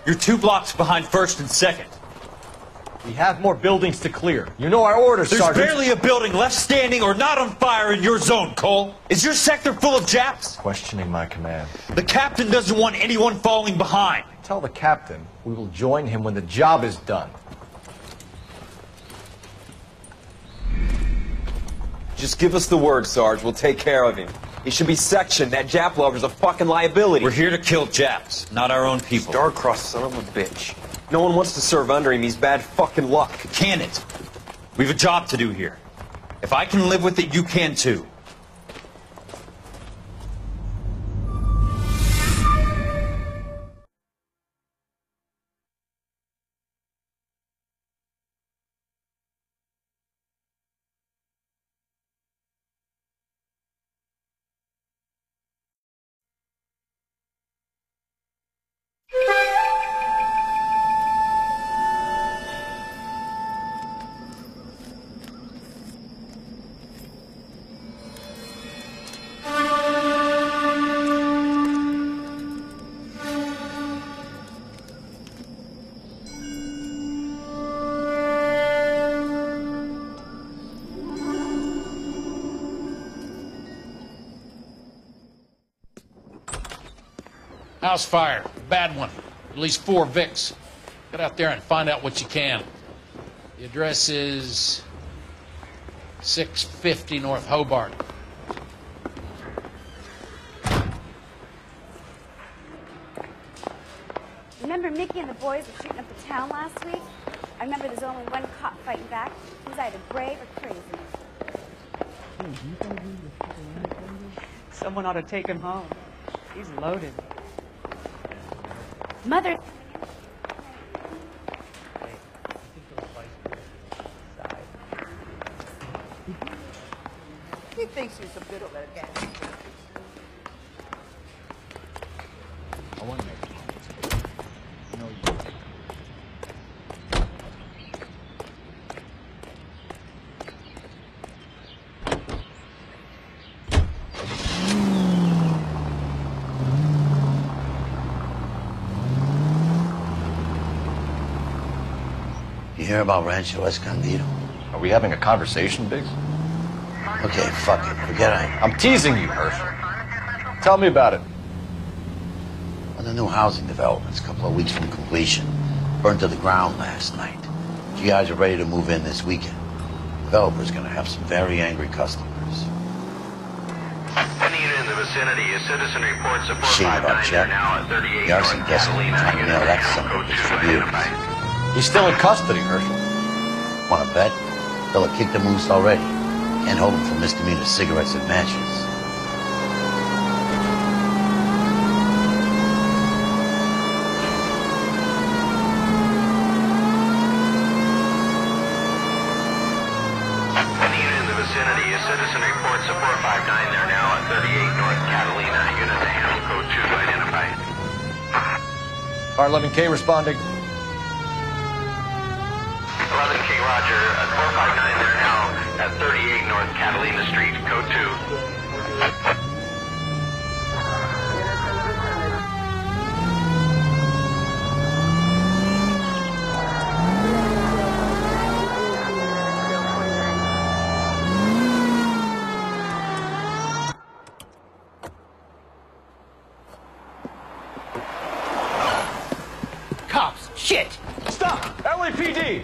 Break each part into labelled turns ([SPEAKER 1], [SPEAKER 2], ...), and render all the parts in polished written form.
[SPEAKER 1] You're 2 blocks behind 1st and 2nd.
[SPEAKER 2] We have more buildings to clear. You know our orders, Sergeant.
[SPEAKER 1] There's barely a building left standing or not on fire in your zone, Cole. Is your sector full of Japs?
[SPEAKER 2] Questioning my command.
[SPEAKER 1] The captain doesn't want anyone falling behind.
[SPEAKER 2] Tell the captain we will join him when the job is done.
[SPEAKER 3] Just give us the word, Sarge. We'll take care of him. He should be sectioned. That Jap lover's a fucking liability.
[SPEAKER 1] We're here to kill Japs, not our own people.
[SPEAKER 3] Star-crossed son of a bitch. No one wants to serve under him. He's bad fucking luck.
[SPEAKER 1] Can it? We have a job to do here. If I can live with it, you can too.
[SPEAKER 4] House fire. Bad one. At least 4 Vicks. Get out there and find out what you can. The address is 650 North Hobart.
[SPEAKER 5] Remember Mickey and the boys were shooting up the town last week? I remember there's only one cop fighting back. He was either brave or crazy.
[SPEAKER 6] Someone ought to take him home. He's loaded.
[SPEAKER 5] Mother...
[SPEAKER 7] He thinks he's a bit of a guy.
[SPEAKER 2] I want to make it. No, you.
[SPEAKER 8] You hear about Rancho Escondido?
[SPEAKER 2] Are we having a conversation, Biggs?
[SPEAKER 8] Okay, fuck it. Forget it.
[SPEAKER 2] I'm teasing you, Herschel. Tell me about it.
[SPEAKER 8] Well, the new housing development's a couple of weeks from completion. Burned to the ground last night. GIs are ready to move in this weekend. Developer's gonna have some very angry customers.
[SPEAKER 9] Any unit in the vicinity, a citizen reports support
[SPEAKER 8] Shame about
[SPEAKER 9] 59
[SPEAKER 8] Jack.
[SPEAKER 9] now at 38
[SPEAKER 8] The arson
[SPEAKER 9] North
[SPEAKER 8] guest has been
[SPEAKER 9] Catalina.
[SPEAKER 8] trying to nail that son of a
[SPEAKER 9] Code
[SPEAKER 8] bitch
[SPEAKER 9] 2
[SPEAKER 8] for years.
[SPEAKER 9] identified.
[SPEAKER 2] He's still in custody, Herschel.
[SPEAKER 8] Wanna bet? Fella kicked him loose already. Can't hold him for misdemeanor cigarettes and matches.
[SPEAKER 9] Any unit in the vicinity, a citizen reports support 59 there now at 38 North Catalina. Unit to handle code 2 identified.
[SPEAKER 2] R11K responding.
[SPEAKER 9] 11K Roger, 459 there now at 38 North Catalina Street, code 2.
[SPEAKER 7] Cops! Shit!
[SPEAKER 2] Stop! LAPD!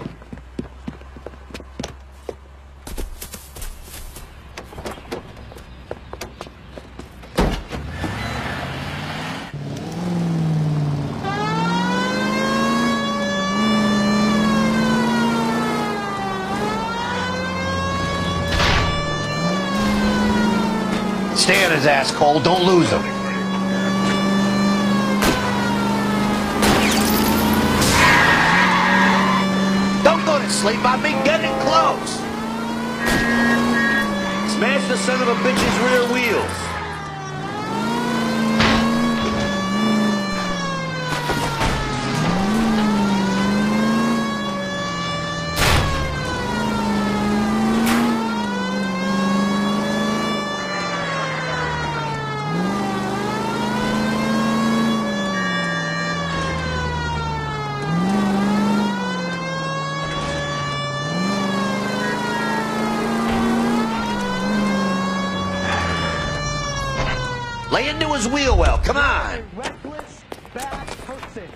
[SPEAKER 8] Stay on his ass, Cole. Don't lose him. Don't go to sleep. I've been getting close. Smash the son of a bitch's rear wheels. Ferris wheel well. Come on.
[SPEAKER 7] Reckless, bad person.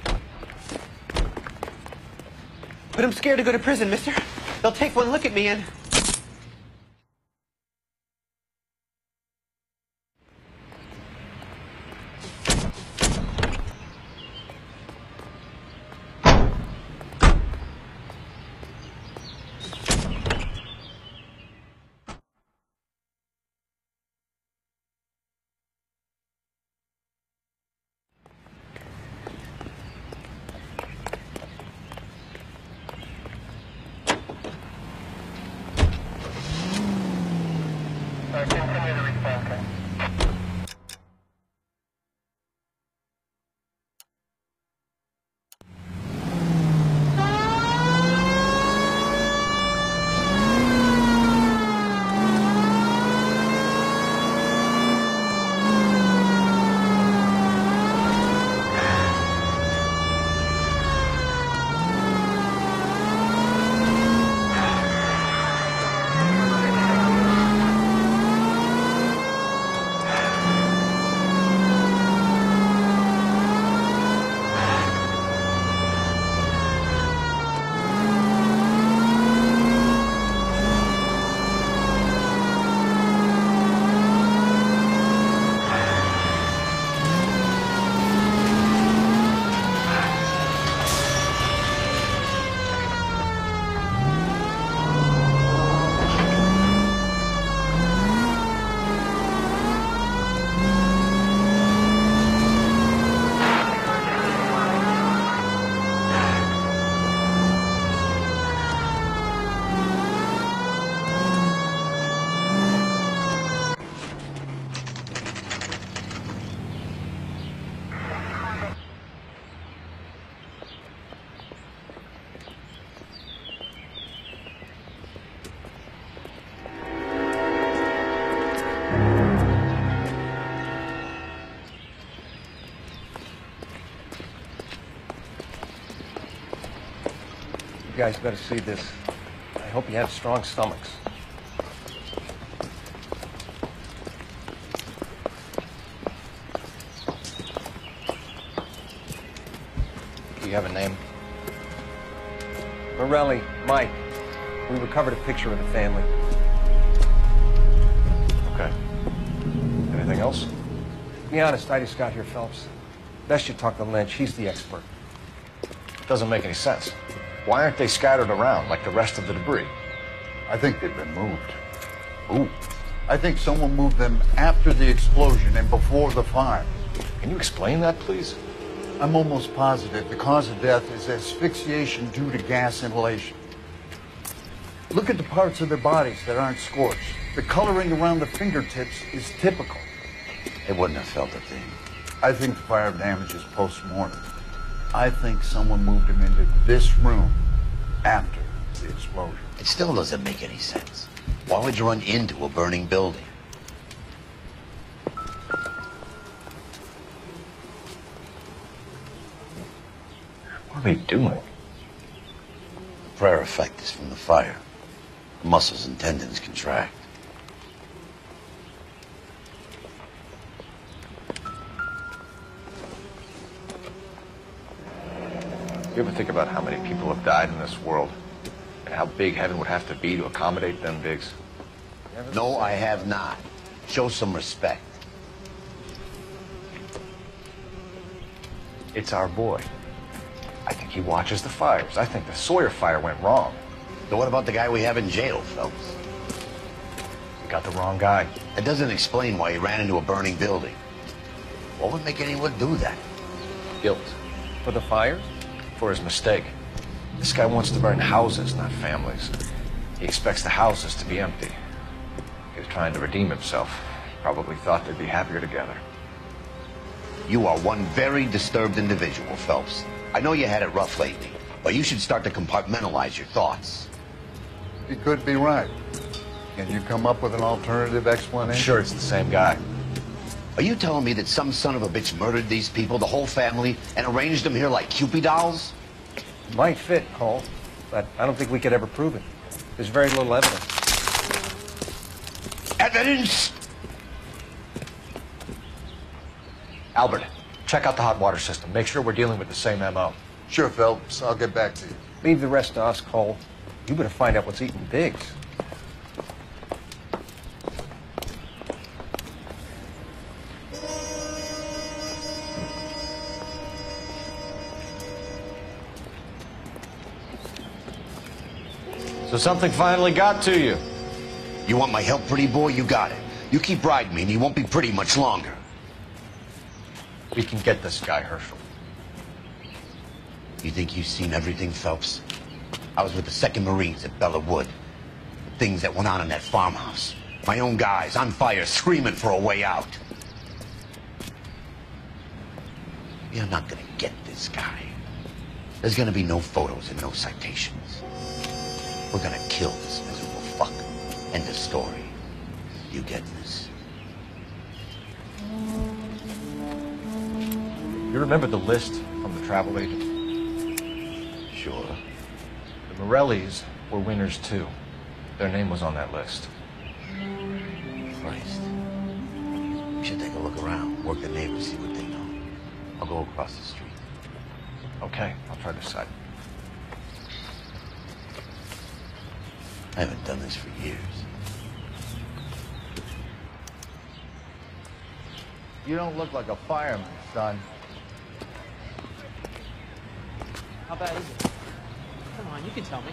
[SPEAKER 10] But I'm scared to go to prison, mister. They'll take one look at me and...
[SPEAKER 9] Continue to respond.
[SPEAKER 11] You guys better see this. I hope you have strong stomachs. Do you have a name? Morelli, Mike. We recovered a picture of the family. Okay. Anything else? Be honest, I just got here, Phelps. Best you talk to Lynch. He's the expert.
[SPEAKER 2] Doesn't make any sense. Why aren't they scattered around like the rest of the debris?
[SPEAKER 12] I think they've been moved. Ooh. I think someone moved them after the explosion and before the fire.
[SPEAKER 2] Can you explain that, please?
[SPEAKER 12] I'm almost positive the cause of death is asphyxiation due to gas inhalation. Look at the parts of their bodies that aren't scorched. The coloring around the fingertips is typical.
[SPEAKER 8] They wouldn't have felt a thing.
[SPEAKER 12] I think the fire damage is post-mortem. I think someone moved him into this room after the explosion.
[SPEAKER 8] It still doesn't make any sense. Why would you run into a burning building?
[SPEAKER 2] What are they doing?
[SPEAKER 8] Prayer effect is from the fire. The muscles and tendons contract.
[SPEAKER 2] You ever think about how many people have died in this world? And how big heaven would have to be to accommodate them, Biggs?
[SPEAKER 8] No, I have not. Show some respect.
[SPEAKER 2] It's our boy. I think he watches the fires. I think the Sawyer fire went wrong.
[SPEAKER 8] So what about the guy we have in jail, Phelps?
[SPEAKER 2] We got the wrong guy.
[SPEAKER 8] It doesn't explain why he ran into a burning building. What would make anyone do that?
[SPEAKER 2] Guilt.
[SPEAKER 11] For the fires?
[SPEAKER 2] For his mistake. This guy wants to burn houses, not families. He expects the houses to be empty. He was trying to redeem himself. Probably thought they'd be happier together.
[SPEAKER 8] You are one very disturbed individual, Phelps. I know you had it rough lately, but you should start to compartmentalize your thoughts.
[SPEAKER 12] He could be right. Can you come up with an alternative explanation?
[SPEAKER 2] Sure, it's the same guy.
[SPEAKER 8] Are you telling me that some son of a bitch murdered these people, the whole family, and arranged them here like Cupid dolls?
[SPEAKER 11] Might fit, Cole, but I don't think we could ever prove it. There's very little evidence.
[SPEAKER 8] Evidence?
[SPEAKER 2] Albert, check out the hot water system. Make sure we're dealing with the same MO.
[SPEAKER 12] Sure, Phelps. I'll get back to you.
[SPEAKER 11] Leave the rest to us, Cole. You better find out what's eating Biggs.
[SPEAKER 2] So something finally got to you.
[SPEAKER 8] You want my help, pretty boy? You got it. You keep riding me, and you won't be pretty much longer.
[SPEAKER 2] We can get this guy, Herschel.
[SPEAKER 8] You think you've seen everything, Phelps? I was with the 2nd Marines at Bella Wood. The things that went on in that farmhouse. My own guys on fire, screaming for a way out. You're not gonna get this guy. There's gonna be no photos and no citations. We're gonna kill this miserable fuck. End of story. You get this?
[SPEAKER 2] You remember the list from the travel agent?
[SPEAKER 8] Sure.
[SPEAKER 2] The Morellis were winners too. Their name was on that list.
[SPEAKER 8] Christ. We should take a look around, work the neighbors, see what they know. I'll go across the street.
[SPEAKER 2] Okay, I'll try this side.
[SPEAKER 8] I haven't done this for years.
[SPEAKER 12] You don't look like a fireman, son.
[SPEAKER 6] How bad is it? Come on, you can tell me.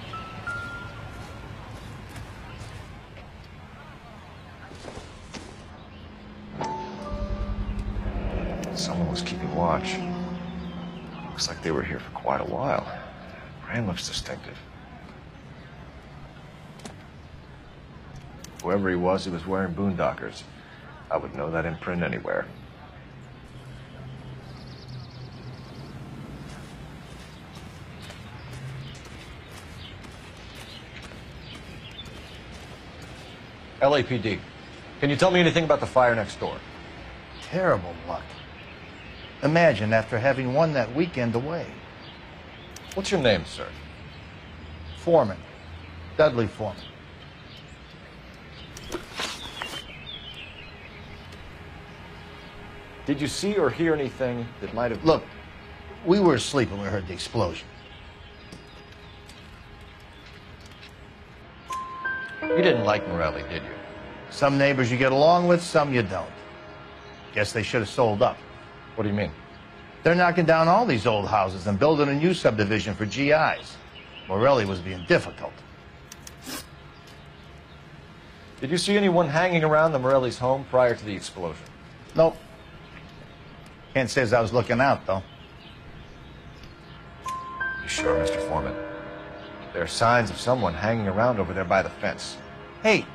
[SPEAKER 2] Someone was keeping watch. Looks like they were here for quite a while. Brand looks distinctive. Whoever he was wearing boondockers. I would know that imprint anywhere. LAPD, can you tell me anything about the fire next door?
[SPEAKER 12] Terrible luck. Imagine after having won that weekend away.
[SPEAKER 2] What's your name, sir?
[SPEAKER 12] Foreman. Dudley Foreman.
[SPEAKER 2] Did you see or hear anything that might have...
[SPEAKER 12] Look, we were asleep when we heard the explosion.
[SPEAKER 2] You didn't like Morelli, did you?
[SPEAKER 12] Some neighbors you get along with, some you don't. Guess they should have sold up.
[SPEAKER 2] What do you mean?
[SPEAKER 12] They're knocking down all these old houses and building a new subdivision for GIs. Morelli was being difficult.
[SPEAKER 2] Did you see anyone hanging around the Morelli's home prior to the explosion?
[SPEAKER 12] Nope. Can't say as I was looking out, though.
[SPEAKER 2] You sure, Mr. Foreman? There are signs of someone hanging around over there by the fence.
[SPEAKER 12] Hey,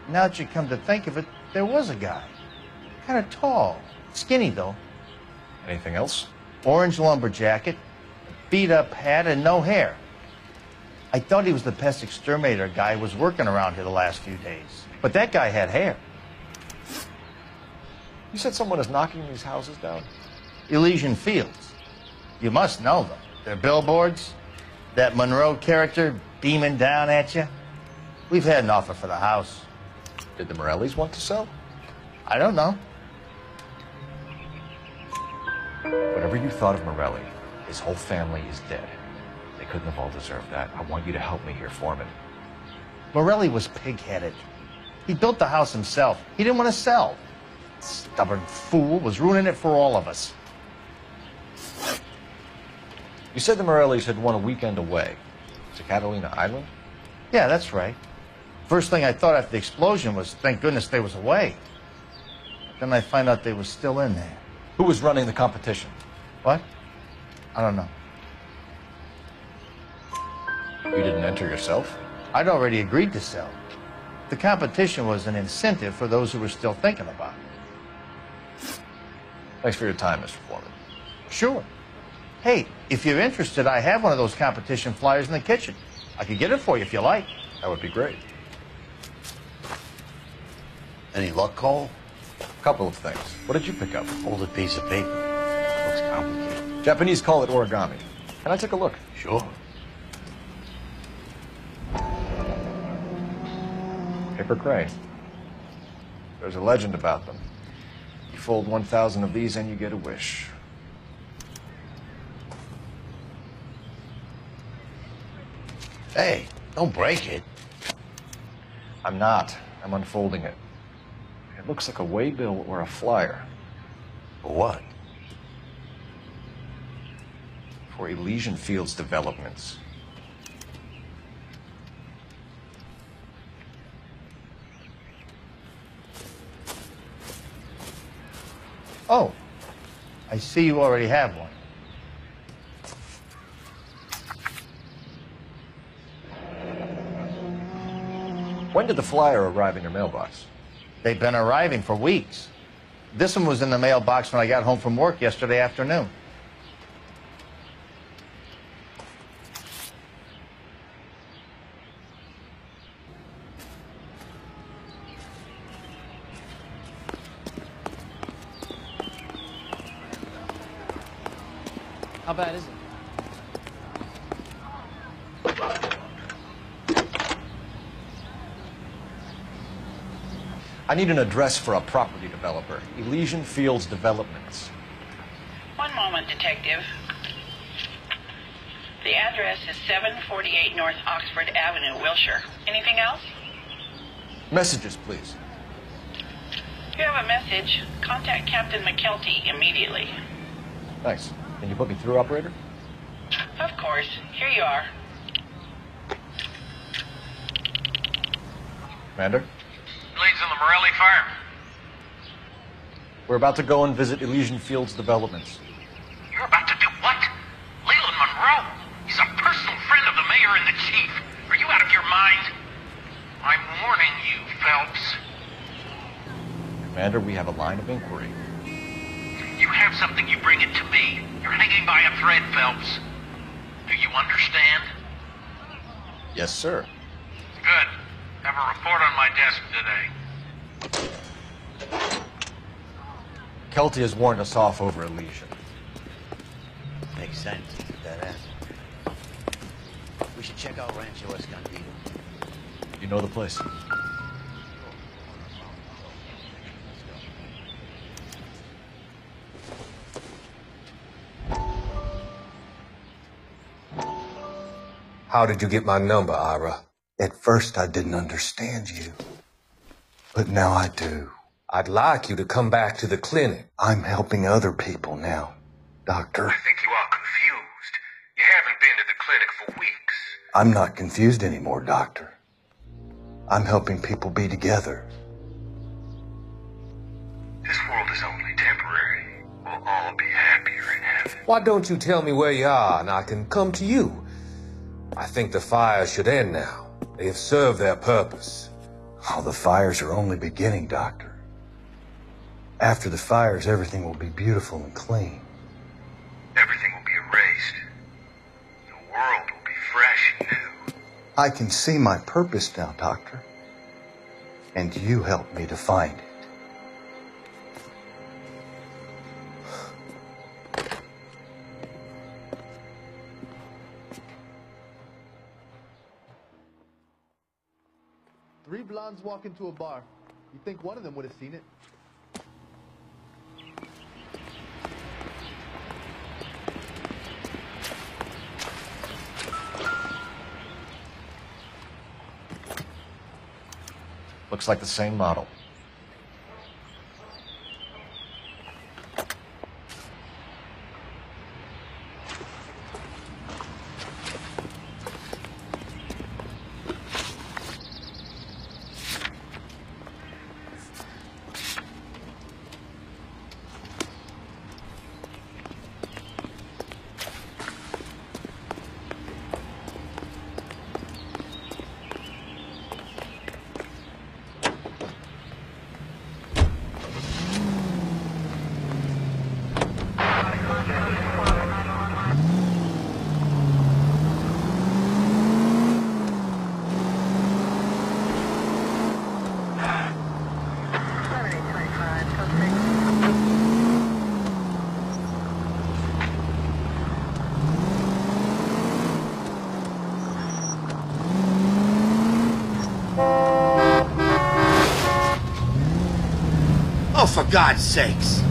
[SPEAKER 12] now that you come to think of it, there was a guy. Kind of tall. Skinny, though.
[SPEAKER 2] Anything else?
[SPEAKER 12] Orange lumber jacket, beat-up hat, and no hair. I thought he was the pest exterminator guy who was working around here the last few days. But that guy had hair.
[SPEAKER 2] You said someone is knocking these houses down?
[SPEAKER 12] Elysian Fields. You must know them. They're billboards. That Monroe character beaming down at you. We've had an offer for the house.
[SPEAKER 2] Did the Morellis want to sell?
[SPEAKER 12] I don't know.
[SPEAKER 2] Whatever you thought of Morelli, his whole family is dead. They couldn't have all deserved that. I want you to help me here, Foreman.
[SPEAKER 12] Morelli was pig-headed. He built the house himself. He didn't want to sell. Stubborn fool was ruining it for all of us.
[SPEAKER 2] You said the Morellis had won a weekend away to Catalina Island?
[SPEAKER 12] Yeah, that's right. First thing I thought after the explosion was, thank goodness they was away. Then I find out they was still in there.
[SPEAKER 2] Who was running the competition?
[SPEAKER 12] What? I don't know.
[SPEAKER 2] You didn't enter yourself?
[SPEAKER 12] I'd already agreed to sell. The competition was an incentive for those who were still thinking about it.
[SPEAKER 2] Thanks for your time, Mr. Foreman.
[SPEAKER 12] Sure. Hey, if you're interested, I have one of those competition flyers in the kitchen. I could get it for you if you like.
[SPEAKER 2] That would be great.
[SPEAKER 8] Any luck, Cole?
[SPEAKER 2] A couple of things. What did you pick up?
[SPEAKER 8] Folded piece of paper. Looks complicated.
[SPEAKER 2] Japanese call it origami. Can I take a look?
[SPEAKER 8] Sure.
[SPEAKER 2] Paper crane. There's a legend about them. You Unfold 1,000 of these and you get a wish.
[SPEAKER 8] Hey, don't break it.
[SPEAKER 2] I'm not. I'm unfolding it. It looks like a waybill or a flyer.
[SPEAKER 8] For what?
[SPEAKER 2] For Elysian Fields Developments.
[SPEAKER 8] Oh, I see you already have one.
[SPEAKER 2] When did the flyer arrive in your mailbox?
[SPEAKER 8] They've been arriving for weeks. This one was in the mailbox when I got home from work yesterday afternoon.
[SPEAKER 6] How bad is it?
[SPEAKER 2] I need an address for a property developer. Elysian Fields Developments.
[SPEAKER 13] One moment, Detective. The address is 748 North Oxford Avenue, Wilshire. Anything else?
[SPEAKER 2] Messages, please.
[SPEAKER 13] If you have a message, contact Captain McKelty immediately.
[SPEAKER 2] Thanks. Can you put me through, operator?
[SPEAKER 13] Of course. Here you are.
[SPEAKER 2] Commander?
[SPEAKER 9] Leads in the Morelli fire.
[SPEAKER 2] We're about to go and visit Elysian Fields Developments.
[SPEAKER 9] You're about to do what? Leland Monroe. He's a personal friend of the mayor and the chief. Are you out of your mind? I'm warning you, Phelps.
[SPEAKER 2] Commander, we have a line of inquiry.
[SPEAKER 9] You have something, you bring it to me. You're hanging by a thread, Phelps. Do you understand?
[SPEAKER 2] Yes, sir.
[SPEAKER 9] Good. Have a report on my desk today.
[SPEAKER 2] Kelty has warned us off over Elysian.
[SPEAKER 8] Makes sense. That answer. We should check out Rancho Escondido.
[SPEAKER 2] You know the place?
[SPEAKER 14] How did you get my number, Ira? At first, I didn't understand you. But now I do. I'd like you to come back to the clinic. I'm helping other people now, Doctor.
[SPEAKER 9] I think you are confused. You haven't been to the clinic for weeks.
[SPEAKER 14] I'm not confused anymore, Doctor. I'm helping people be together.
[SPEAKER 9] This world is only temporary. We'll all be happier in heaven.
[SPEAKER 14] Why don't you tell me where you are and I can come to you? I think the fires should end now. They have served their purpose. Oh, the fires are only beginning, Doctor. After the fires, everything will be beautiful and clean.
[SPEAKER 9] Everything will be erased. The world will be fresh and new.
[SPEAKER 14] I can see my purpose now, Doctor. And you helped me to find it.
[SPEAKER 7] Three blondes walk into a bar. You'd think one of them would have seen it.
[SPEAKER 2] Looks like the same model.
[SPEAKER 8] for God's sakes!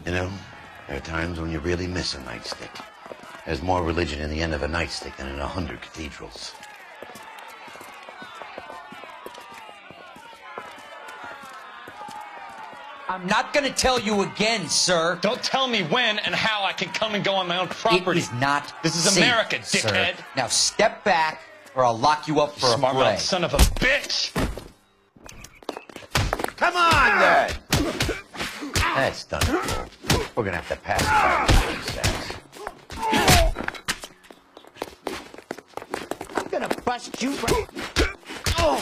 [SPEAKER 8] You know, there are times when you really miss a nightstick. There's more religion in the end of a nightstick than in 100 cathedrals.
[SPEAKER 15] I'm not gonna tell you again, sir.
[SPEAKER 1] Don't tell me when and how I can come and go on my own property.
[SPEAKER 15] It is not
[SPEAKER 1] This is
[SPEAKER 15] safe,
[SPEAKER 1] America, dickhead.
[SPEAKER 15] Sir. Now step back, or I'll lock you up for
[SPEAKER 1] Smart
[SPEAKER 15] a fray.
[SPEAKER 1] mouth son of a bitch!
[SPEAKER 8] Come on, then! That's done. We're gonna have to pacify what he says.
[SPEAKER 15] I'm gonna bust you right... Oh!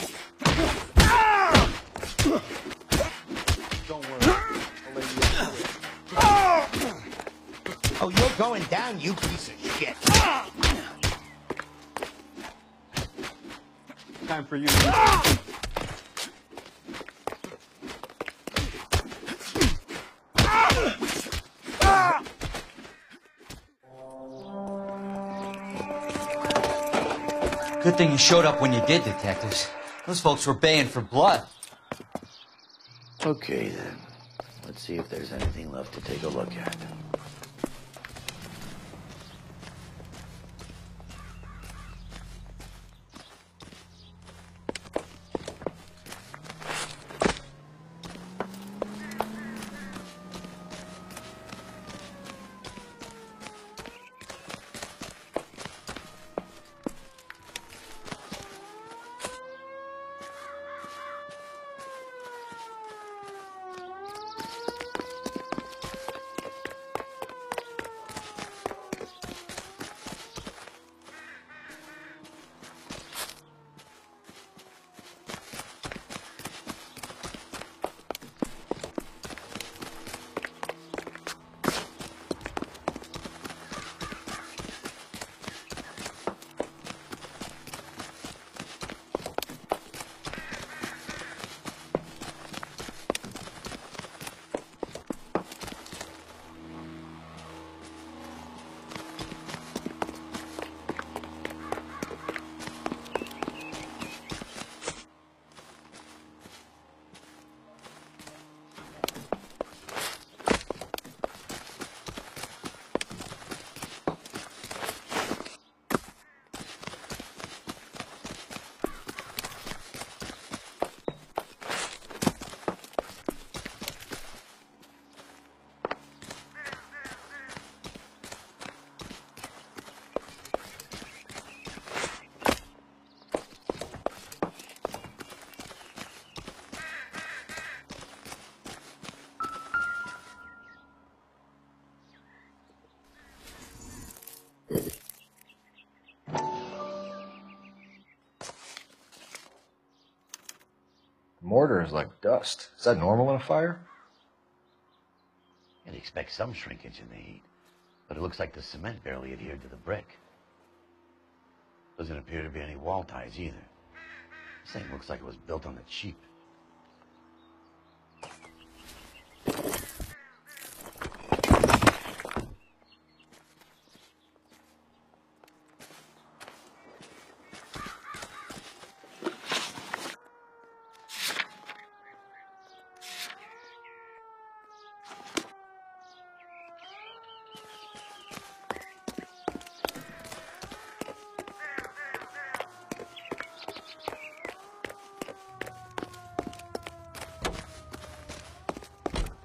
[SPEAKER 7] Don't worry. I'll lay you out.
[SPEAKER 15] Oh, you're going down, you piece of shit.
[SPEAKER 7] Time for you.
[SPEAKER 15] Good thing you showed up when you did, detectives. Those folks were baying for blood.
[SPEAKER 8] Okay, then. Let's see if there's anything left to take a look at.
[SPEAKER 2] Mortar is like dust. Is that normal in a fire?
[SPEAKER 8] You'd expect some shrinkage in the heat, but it looks like the cement barely adhered to the brick. Doesn't appear to be any wall ties either. This thing looks like it was built on the cheap.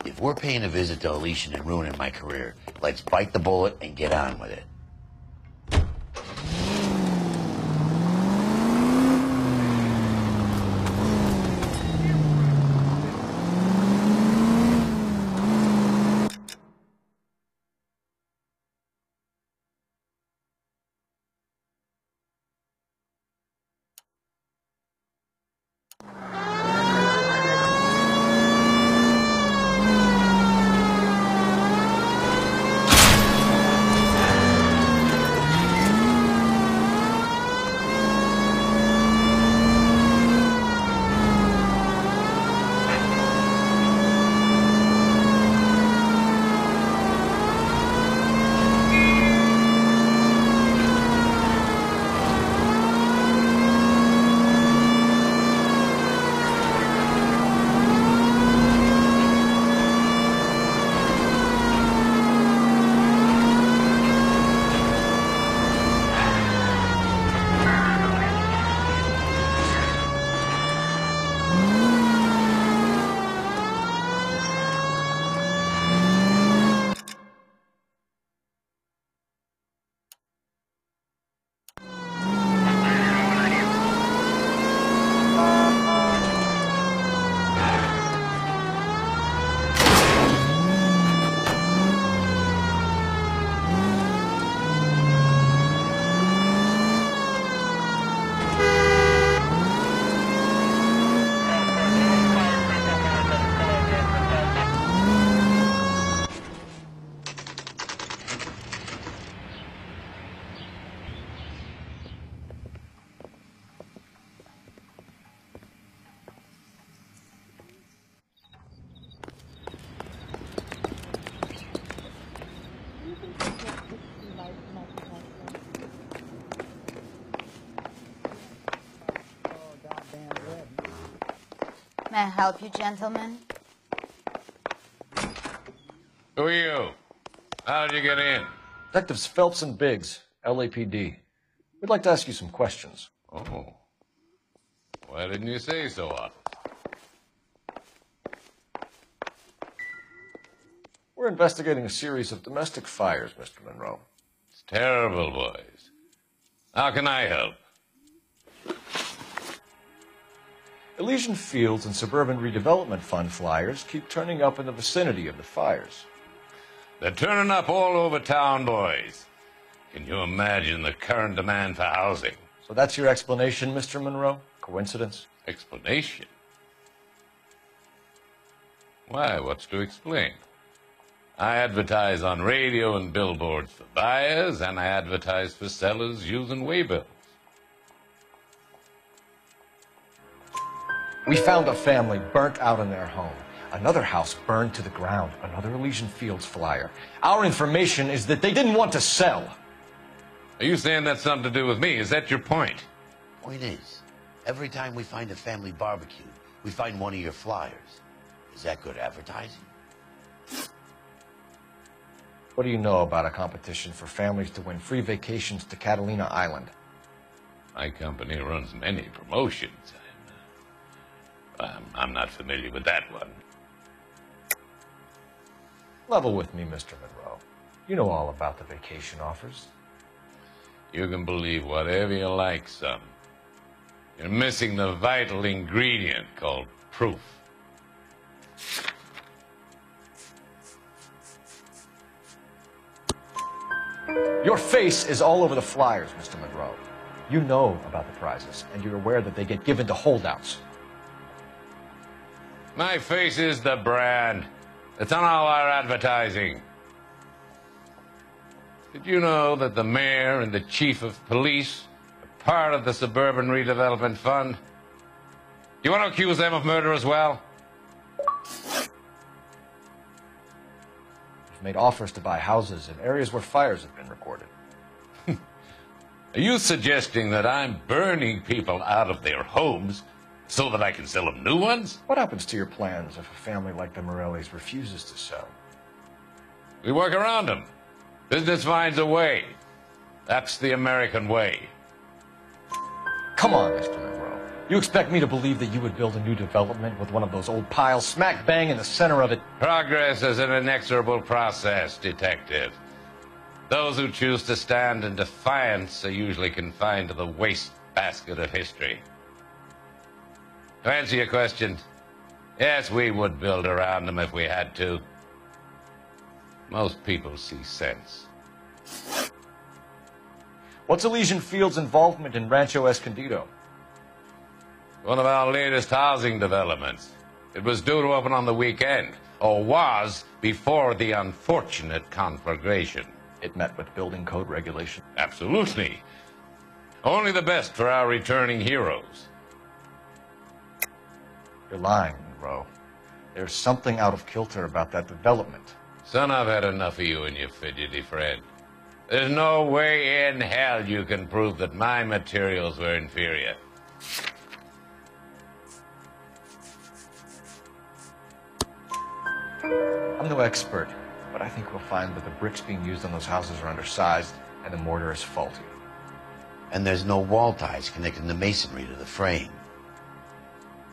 [SPEAKER 8] If we're paying a visit to Alicia and ruining my career, let's bite the bullet and get on with it.
[SPEAKER 16] May I help you, gentlemen?
[SPEAKER 2] Who are you? How did you get in? Detectives Phelps and Biggs, LAPD. We'd like to ask you some questions.
[SPEAKER 17] Oh. Why didn't you say so often?
[SPEAKER 2] We're investigating a series of domestic fires, Mr. Monroe.
[SPEAKER 17] It's terrible, boys. How can I help?
[SPEAKER 2] Elysian Fields and Suburban Redevelopment Fund flyers keep turning up in the vicinity of the fires.
[SPEAKER 17] They're turning up all over town, boys. Can you imagine the current demand for housing?
[SPEAKER 2] So that's your explanation, Mr. Monroe? Coincidence?
[SPEAKER 17] Explanation? Why, what's to explain? I advertise on radio and billboards for buyers, and I advertise for sellers using waybills.
[SPEAKER 2] We found a family burnt out in their home. Another house burned to the ground. Another Elysian Fields flyer. Our information is that they didn't want to sell.
[SPEAKER 17] Are you saying that's something to do with me? Is that your point?
[SPEAKER 8] Point is, every time we find a family barbecue, we find one of your flyers. Is that good advertising?
[SPEAKER 2] What do you know about a competition for families to win free vacations to Catalina Island?
[SPEAKER 17] My company runs many promotions. I'm not familiar with that one.
[SPEAKER 2] Level with me, Mr. Monroe. You know all about the vacation offers.
[SPEAKER 17] You can believe whatever you like, son. You're missing the vital ingredient called proof.
[SPEAKER 2] Your face is all over the flyers, Mr. Monroe. You know about the prizes, and you're aware that they get given to holdouts.
[SPEAKER 17] My face is the brand. It's on all our advertising. Did you know that the mayor and the chief of police are part of the Suburban Redevelopment Fund. You want to accuse them of murder as well?
[SPEAKER 2] We've made offers to buy houses in areas where fires have been recorded.
[SPEAKER 17] Are you suggesting that I'm burning people out of their homes so that I can sell them new ones?
[SPEAKER 2] What happens to your plans if a family like the Morellis refuses to sell?
[SPEAKER 17] We work around them. Business finds a way. That's the American way.
[SPEAKER 2] Come on, Mr. Monroe. You expect me to believe that you would build a new development with one of those old piles smack bang in the center of it?
[SPEAKER 17] Progress is an inexorable process, Detective. Those who choose to stand in defiance are usually confined to the wastebasket of history. To answer your question, yes, we would build around them if we had to. Most people see sense.
[SPEAKER 2] What's Elysian Field's involvement in Rancho Escondido?
[SPEAKER 17] One of our latest housing developments. It was due to open on the weekend, or was before the unfortunate conflagration.
[SPEAKER 2] It met with building code regulation?
[SPEAKER 17] Absolutely. Only the best for our returning heroes.
[SPEAKER 2] You're lying, Monroe. There's something out of kilter about that development.
[SPEAKER 17] Son, I've had enough of you and your fidgety friend. There's no way in hell you can prove that my materials were inferior.
[SPEAKER 2] I'm no expert, but I think we'll find that the bricks being used on those houses are undersized and the mortar is faulty.
[SPEAKER 8] And there's no wall ties connecting the masonry to the frame.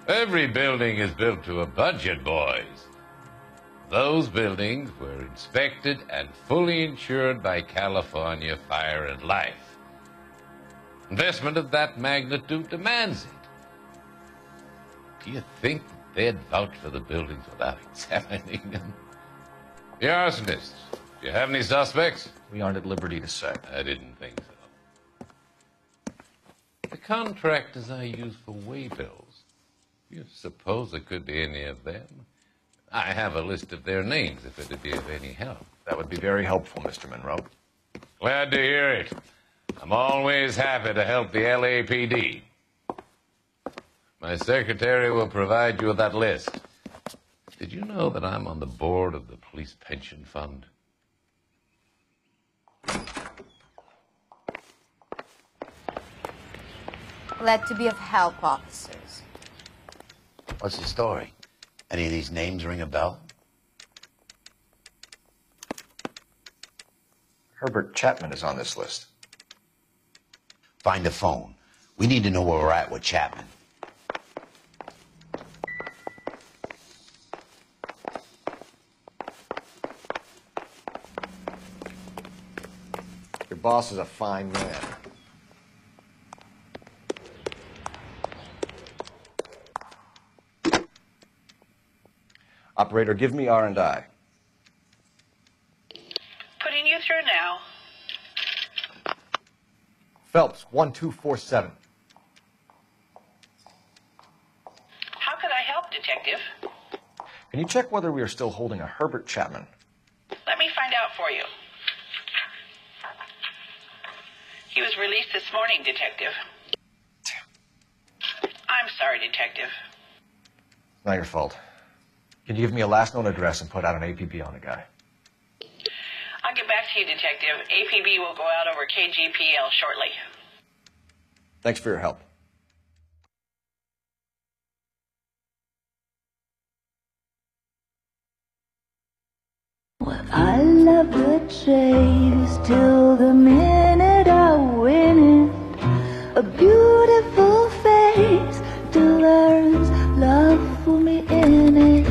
[SPEAKER 17] Every building is built to a budget, boys. Those buildings were inspected and fully insured by California Fire and Life. Investment of that magnitude demands it. Do you think they'd vouch for the buildings without examining them? The arsonists, do you have any suspects?
[SPEAKER 2] We aren't at liberty to say.
[SPEAKER 17] I didn't think so. The contractors I use for waybills, do you suppose it could be any of them? I have a list of their names if it'd be of any help.
[SPEAKER 2] That would be very helpful, Mr. Monroe.
[SPEAKER 17] Glad to hear it. I'm always happy to help the LAPD. My secretary will provide you with that list. Did you know that I'm on the board of the police pension fund?
[SPEAKER 16] Glad to be of help, officers.
[SPEAKER 8] What's the story? Any of these names ring a bell?
[SPEAKER 2] Herbert Chapman is on this list.
[SPEAKER 8] Find a phone. We need to know where we're at with Chapman.
[SPEAKER 2] Your boss is a fine man. Operator, give me R&I.
[SPEAKER 13] Putting you through now.
[SPEAKER 2] Phelps, 1247.
[SPEAKER 13] How could I help, Detective?
[SPEAKER 2] Can you check whether we are still holding a Herbert Chapman?
[SPEAKER 13] Let me find out for you. He was released this morning, Detective. I'm sorry, Detective.
[SPEAKER 2] Not your fault. Can you give me a last known address and put out an APB on the guy?
[SPEAKER 13] I'll get back to you, Detective. APB will go out over KGPL shortly.
[SPEAKER 2] Thanks for your help.
[SPEAKER 18] I love the chase till the minute I win it. A beautiful face delivers love for me in it.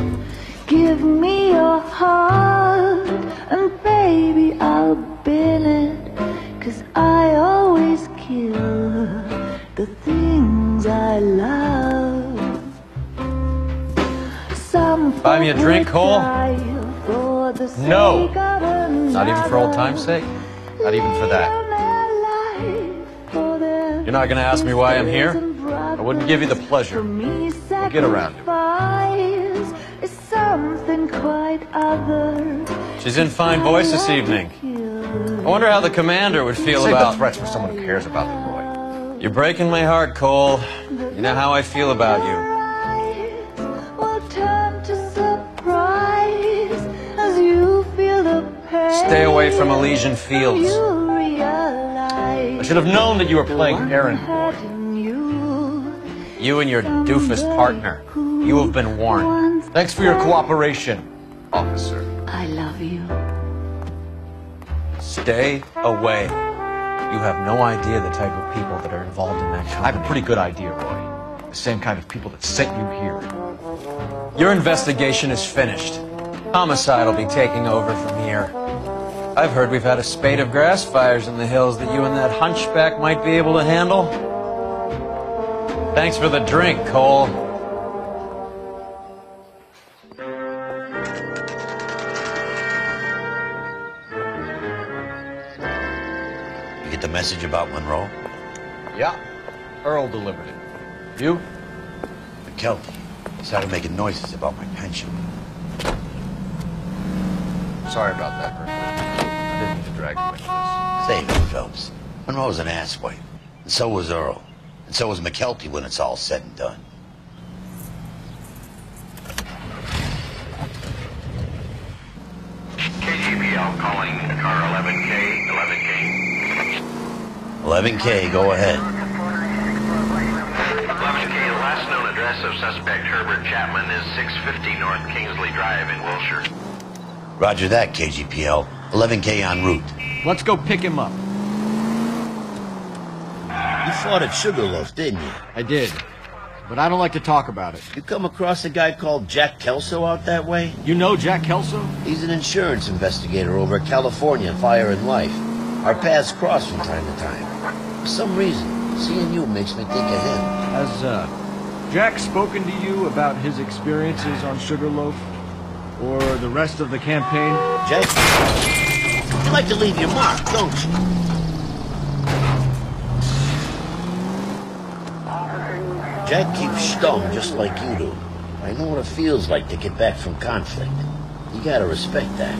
[SPEAKER 18] Give me your heart and baby I'll bin it. 'Cause I always kill the things I love. Some
[SPEAKER 10] Buy me a drink, Cole?
[SPEAKER 18] for the
[SPEAKER 10] No.
[SPEAKER 18] sake of
[SPEAKER 10] Not even for old time's sake? Not even for that. You're not going to ask me why I'm here? I wouldn't give you the pleasure.
[SPEAKER 18] We'll
[SPEAKER 10] get around to
[SPEAKER 18] is something quite other.
[SPEAKER 10] She's in fine voice this evening. I wonder how the commander would feel
[SPEAKER 2] Save
[SPEAKER 10] about...
[SPEAKER 2] the threats for someone who cares about the boy.
[SPEAKER 10] You're breaking my heart, Cole. You know how I feel about you.
[SPEAKER 18] Will turn to surprise as you feel the pain.
[SPEAKER 10] Stay away from Elysian Fields.
[SPEAKER 18] You realize
[SPEAKER 10] I should have known that you were playing errand boy. You and your doofus partner. You have been warned. Thanks for your cooperation, officer.
[SPEAKER 18] I love you.
[SPEAKER 10] Stay away. You have no idea the type of people that are involved in that company.
[SPEAKER 2] I have a pretty good idea, Roy. The same kind of people that sent you here.
[SPEAKER 10] Your investigation is finished. Homicide will be taking over from here. I've heard we've had a spate of grass fires in the hills that you and that hunchback might be able to handle. Thanks for the drink, Cole.
[SPEAKER 8] You get the message about Monroe?
[SPEAKER 2] Yeah. Earl delivered it. You?
[SPEAKER 8] McKelty. He started making noises about my pension.
[SPEAKER 2] Sorry about that, Earl. I didn't mean to drag you into this.
[SPEAKER 8] Save it, Phelps. Monroe's an asswipe. And so was Earl. And so was McKelty when it's all said and done.
[SPEAKER 9] KGPL calling car 11K,
[SPEAKER 8] 11K, go ahead.
[SPEAKER 9] 11K, the last known address of suspect Herbert Chapman is 650 North Kingsley Drive in Wilshire.
[SPEAKER 8] Roger that, KGPL. 11K en route.
[SPEAKER 10] Let's go pick him up.
[SPEAKER 19] You fought at Sugarloaf, didn't you?
[SPEAKER 10] I did. But I don't like to talk about it.
[SPEAKER 19] You come across a guy called Jack Kelso out that way?
[SPEAKER 10] You know Jack Kelso?
[SPEAKER 19] He's an insurance investigator over at California Fire and Life. Our paths cross from time to time. For some reason, seeing you makes me think of him.
[SPEAKER 10] Has, Jack spoken to you about his experiences on Sugarloaf? Or the rest of the campaign?
[SPEAKER 19] Jack, you like to leave your mark, don't you? Jack keeps stum just like you do. I know what it feels like to get back from conflict. You gotta respect that.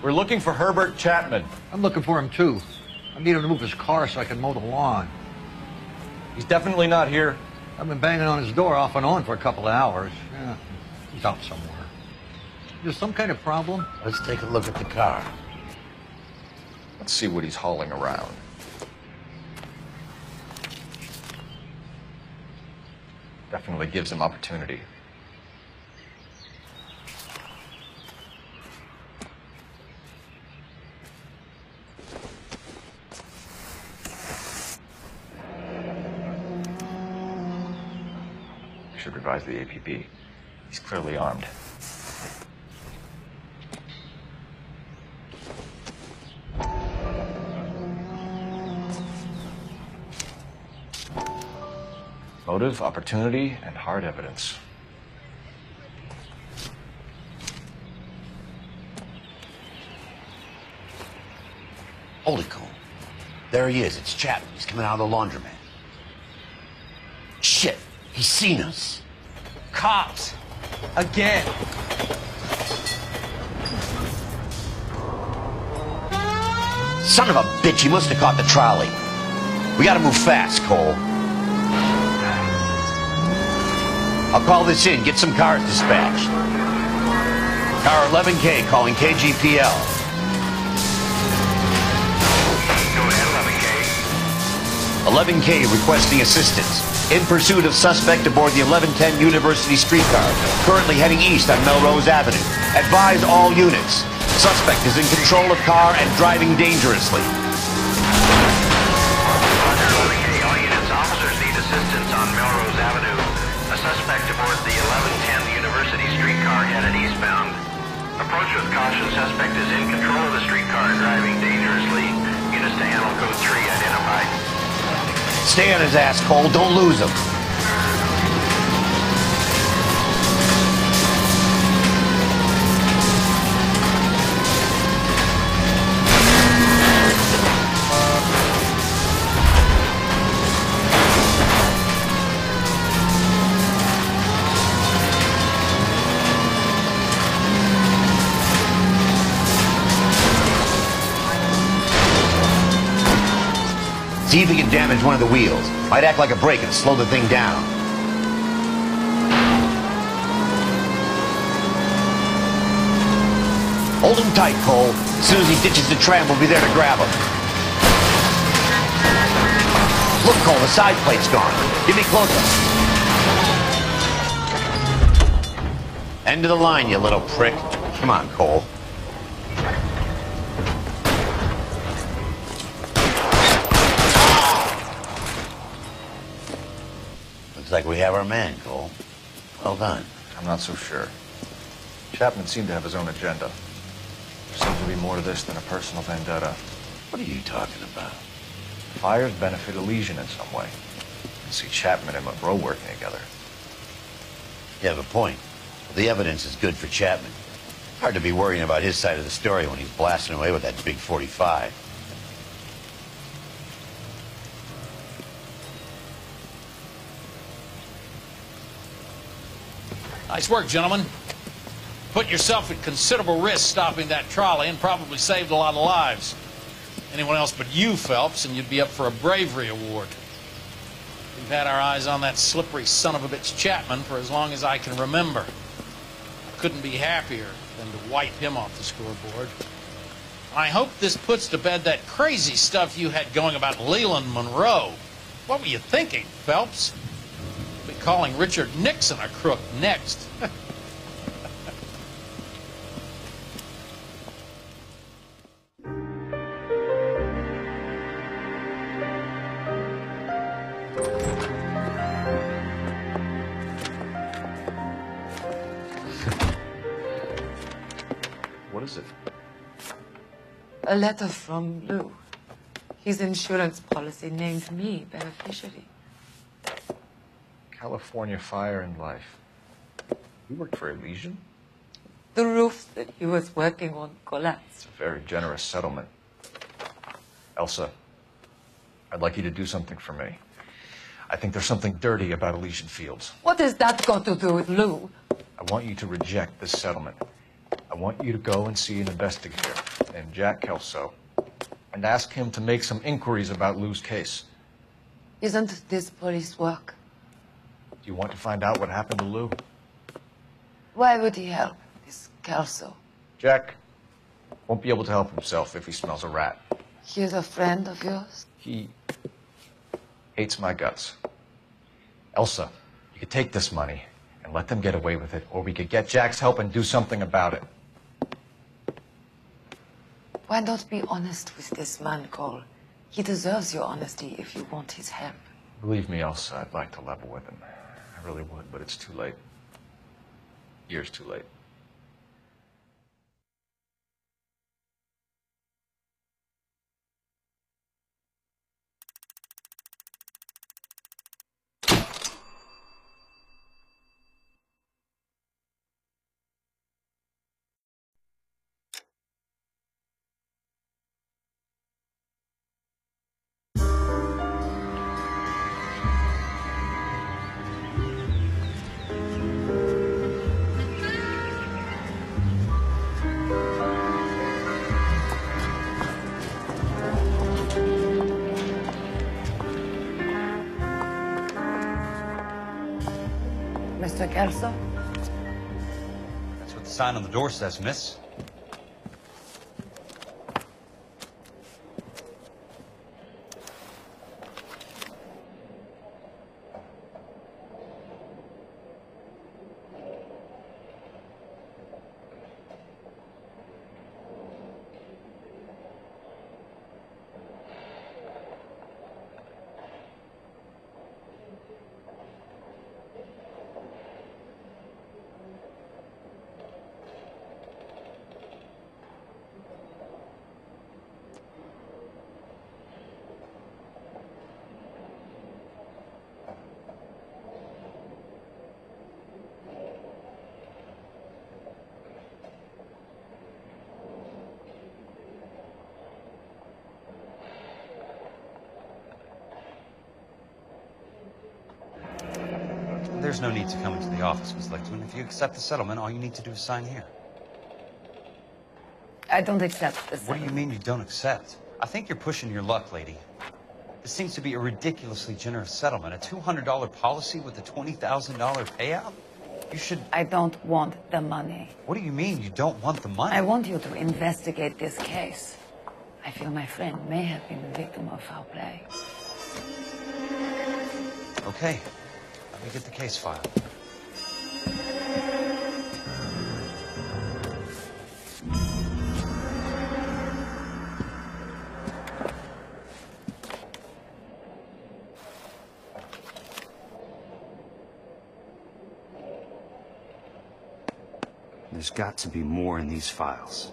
[SPEAKER 2] We're looking for Herbert Chapman.
[SPEAKER 12] I'm looking for him, too. I need him to move his car so I can mow the lawn.
[SPEAKER 2] He's definitely not here.
[SPEAKER 12] I've been banging on his door off and on for a couple of hours. Yeah, he's out somewhere. There's some kind of problem?
[SPEAKER 8] Let's take a look at the car.
[SPEAKER 2] Let's see what he's hauling around. Definitely gives him opportunity. I should revise the APB. He's clearly armed. Motive, opportunity, and hard evidence.
[SPEAKER 8] Hold it, Cole. There he is. It's Chapman. He's coming out of the laundromat. Shit! He's seen us.
[SPEAKER 10] Cops! Again!
[SPEAKER 8] Son of a bitch, he must have caught the trolley. We gotta move fast, Cole. I'll call this in. Get some cars dispatched. Car 11K calling KGPL.
[SPEAKER 9] Go ahead,
[SPEAKER 8] 11K. 11K requesting assistance. In pursuit of suspect aboard the 1110 University streetcar, currently heading east on Melrose Avenue. Advise all units. Suspect is in control of car and driving dangerously.
[SPEAKER 9] Roger, 11K. All units, officers need assistance on Melrose Avenue. A suspect aboard the 1110 University streetcar headed eastbound. Approach with caution. Suspect is in control of the streetcar and driving dangerously. Units to handle code 3 identified.
[SPEAKER 8] Stay on his ass, Cole. Don't lose him. See if he can damage one of the wheels. Might act like a brake and slow the thing down. Hold him tight, Cole. As soon as he ditches the tram, we'll be there to grab him. Look, Cole, the side plate's gone. Get me closer. End of the line, you little prick. Come on, Cole. Looks like we have our man, Cole. Well done.
[SPEAKER 2] I'm not so sure. Chapman seemed to have his own agenda. There seems to be more to this than a personal vendetta.
[SPEAKER 8] What are you talking about?
[SPEAKER 2] Fires benefit Elysian in some way. You can see Chapman and Monroe working together.
[SPEAKER 8] You have a point. The evidence is good for Chapman. Hard to be worrying about his side of the story when he's blasting away with that big 45.
[SPEAKER 4] Nice work, gentlemen. Put yourself at considerable risk stopping that trolley and probably saved a lot of lives. Anyone else but you, Phelps, and you'd be up for a bravery award. We've had our eyes on that slippery son of a bitch Chapman for as long as I can remember. I couldn't be happier than to wipe him off the scoreboard. I hope this puts to bed that crazy stuff you had going about Leland Monroe. What were you thinking, Phelps? We'll be calling Richard Nixon a crook next.
[SPEAKER 2] What is it?
[SPEAKER 6] A letter from Lou. His insurance policy named me beneficiary.
[SPEAKER 2] California Fire and Life. You worked for Elysian?
[SPEAKER 6] The roof that he was working on collapsed.
[SPEAKER 2] It's a very generous settlement. Elsa, I'd like you to do something for me. I think there's something dirty about Elysian Fields.
[SPEAKER 6] What has that got to do with Lou?
[SPEAKER 2] I want you to reject this settlement. I want you to go and see an investigator. in Jack Kelso and ask him to make some inquiries about Lou's case.
[SPEAKER 18] Isn't this police work?
[SPEAKER 2] Do you want to find out what happened to Lou?
[SPEAKER 18] Why would he help this Kelso?
[SPEAKER 2] Jack won't be able to help himself if he smells a rat.
[SPEAKER 18] He's a friend of yours?
[SPEAKER 2] He hates my guts. Elsa, you could take this money and let them get away with it, or we could get Jack's help and do something about it.
[SPEAKER 18] Why not be honest with this man, Cole? He deserves your honesty if you want his help.
[SPEAKER 2] Believe me, Elsa, I'd like to level with him. I really would, but it's too late. Years too late.
[SPEAKER 18] Mr. Kelso?
[SPEAKER 1] That's what the sign on the door says, miss. There's no need to come into the office, Miss Lichtman. If you accept the settlement, all you need to do is sign here.
[SPEAKER 18] I don't accept this.
[SPEAKER 1] What do you mean you don't accept? I think you're pushing your luck, lady. This seems to be a ridiculously generous settlement. A $200 policy with a $20,000 payout? You should...
[SPEAKER 18] I don't want the money.
[SPEAKER 1] What do you mean you don't want the money?
[SPEAKER 18] I want you to investigate this case. I feel my friend may have been the victim of foul play.
[SPEAKER 1] Okay. Let me get the case file. There's got to be more in these files.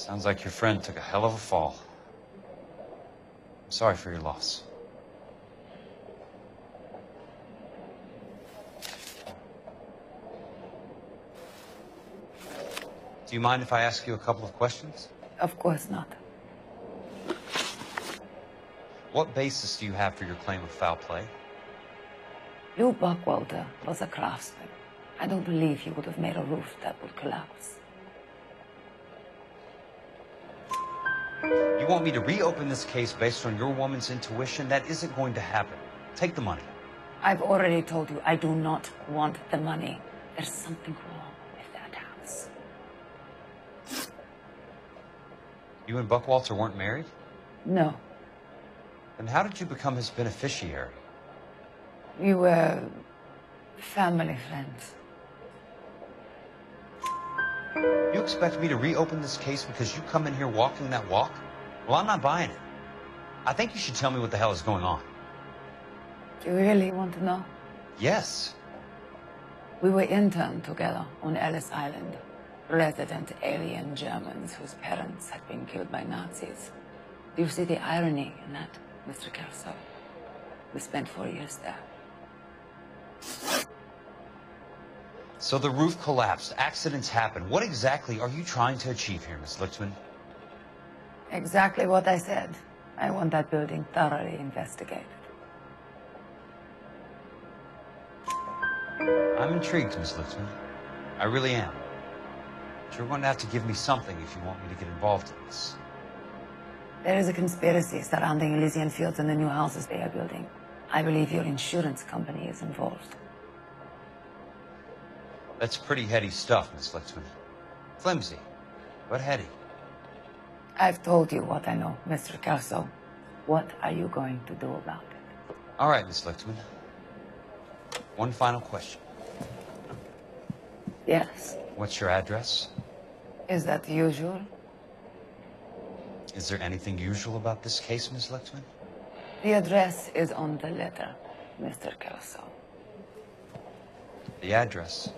[SPEAKER 1] Sounds like your friend took a hell of a fall. I'm Sorry for your loss. Do you mind if I ask you a couple of questions?
[SPEAKER 18] Of course not.
[SPEAKER 1] What basis do you have for your claim of foul play?
[SPEAKER 18] Lou Buckwalter was a craftsman. I don't believe he would have made a roof that would collapse.
[SPEAKER 1] You want me to reopen this case based on your woman's intuition? That isn't going to happen. Take the money.
[SPEAKER 18] I've already told you I do not want the money. There's something wrong with that house.
[SPEAKER 1] You and Buckwalter weren't married?
[SPEAKER 18] No.
[SPEAKER 1] Then how did you become his beneficiary?
[SPEAKER 18] We were family friends.
[SPEAKER 1] You expect me to reopen this case because you come in here walking that walk? Well, I'm not buying it. I think you should tell me what the hell is going on.
[SPEAKER 18] Do you really want to know?
[SPEAKER 1] Yes.
[SPEAKER 18] We were interned together on Ellis Island. Resident alien Germans whose parents had been killed by Nazis. Do you see the irony in that, Mr. Kelso? We spent 4 years there.
[SPEAKER 1] So the roof collapsed, accidents happen. What exactly are you trying to achieve here, Miss Lichtman?
[SPEAKER 18] Exactly what I said. I want that building thoroughly investigated.
[SPEAKER 1] I'm intrigued, Miss Lichtman. I really am. But you're going to have to give me something if you want me to get involved in this.
[SPEAKER 18] There is a conspiracy surrounding Elysian Fields and the new houses they are building. I believe your insurance company is involved.
[SPEAKER 1] That's pretty heady stuff, Miss Lichtman. Flimsy, but heady.
[SPEAKER 18] I've told you what I know, Mr. Kelso. What are you going to do about it?
[SPEAKER 1] All right, Miss Lichtman. One final question.
[SPEAKER 18] Yes.
[SPEAKER 1] What's your address?
[SPEAKER 18] Is that usual?
[SPEAKER 1] Is there anything usual about this case, Miss Lichtman?
[SPEAKER 18] The address is on the letter, Mr. Kelso.
[SPEAKER 1] The address,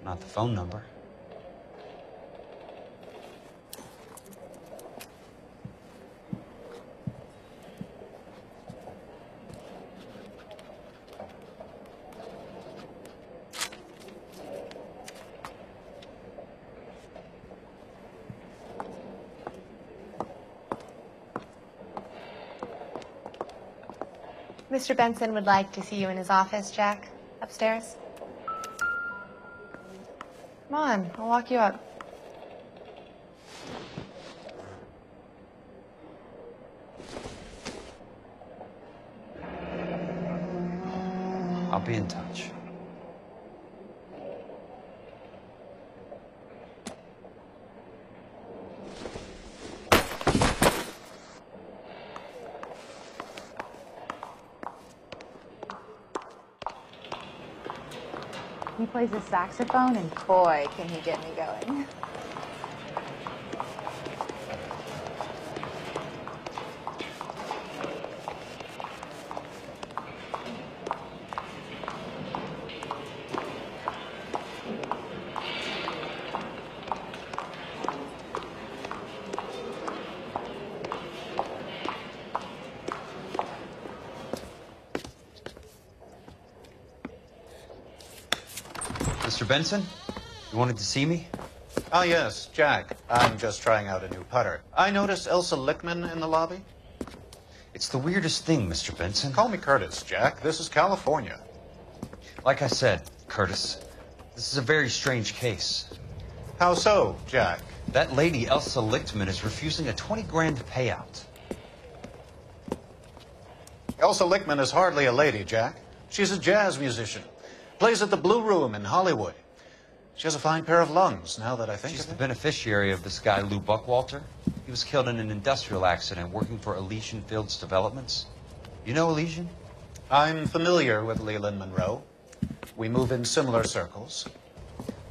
[SPEAKER 1] not the phone number.
[SPEAKER 20] Mr. Benson would like to see you in his office, Jack. Upstairs. Come on, I'll walk you up.
[SPEAKER 1] I'll be in touch.
[SPEAKER 21] He plays the saxophone, and boy, can he get me going.
[SPEAKER 1] Mr. Benson, you wanted to see me?
[SPEAKER 22] Ah, yes, Jack. I'm just trying out a new putter. I noticed Elsa Lichtman in the lobby.
[SPEAKER 1] It's the weirdest thing, Mr. Benson.
[SPEAKER 22] Call me Curtis, Jack. This is California.
[SPEAKER 1] Like I said, Curtis, this is a very strange case.
[SPEAKER 22] How so, Jack?
[SPEAKER 1] That lady, Elsa Lichtman, is refusing a 20 grand payout.
[SPEAKER 22] Elsa Lichtman is hardly a lady, Jack. She's a jazz musician. Plays at the Blue Room in Hollywood. She has a fine pair of lungs, now that I think
[SPEAKER 1] She's
[SPEAKER 22] of
[SPEAKER 1] the
[SPEAKER 22] it.
[SPEAKER 1] beneficiary of this guy, Lou Buckwalter. He was killed in an industrial accident working for Elysian Fields Developments. You know Elysian?
[SPEAKER 22] I'm familiar with Leland Monroe. We move in similar circles.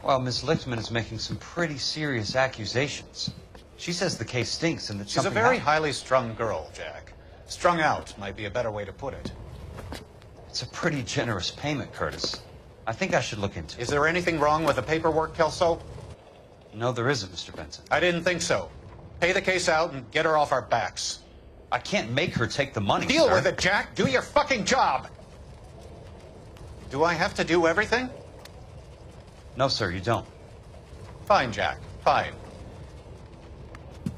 [SPEAKER 1] Well, Miss Lichtman is making some pretty serious accusations. She says the case stinks and that
[SPEAKER 22] She's a very highly strung girl, Jack. Strung out might be a better way to put it.
[SPEAKER 1] It's a pretty generous payment, Curtis. I think I should look into it.
[SPEAKER 22] Is there anything wrong with the paperwork, Kelso?
[SPEAKER 1] No, there isn't, Mr. Benson.
[SPEAKER 22] I didn't think so. Pay the case out and get her off our backs.
[SPEAKER 1] I can't make her take the money,
[SPEAKER 22] Deal
[SPEAKER 1] sir.
[SPEAKER 22] with it, Jack. Do your fucking job. Do I have to do everything?
[SPEAKER 1] No, sir, you don't.
[SPEAKER 22] Fine, Jack. Fine.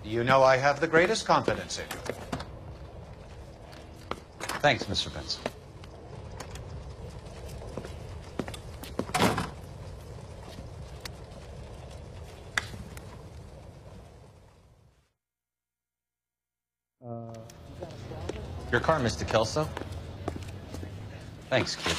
[SPEAKER 22] You know I have the greatest confidence in you.
[SPEAKER 1] Thanks, Mr. Benson.
[SPEAKER 6] Your car, Mr. Kelso.
[SPEAKER 1] Thanks, kid.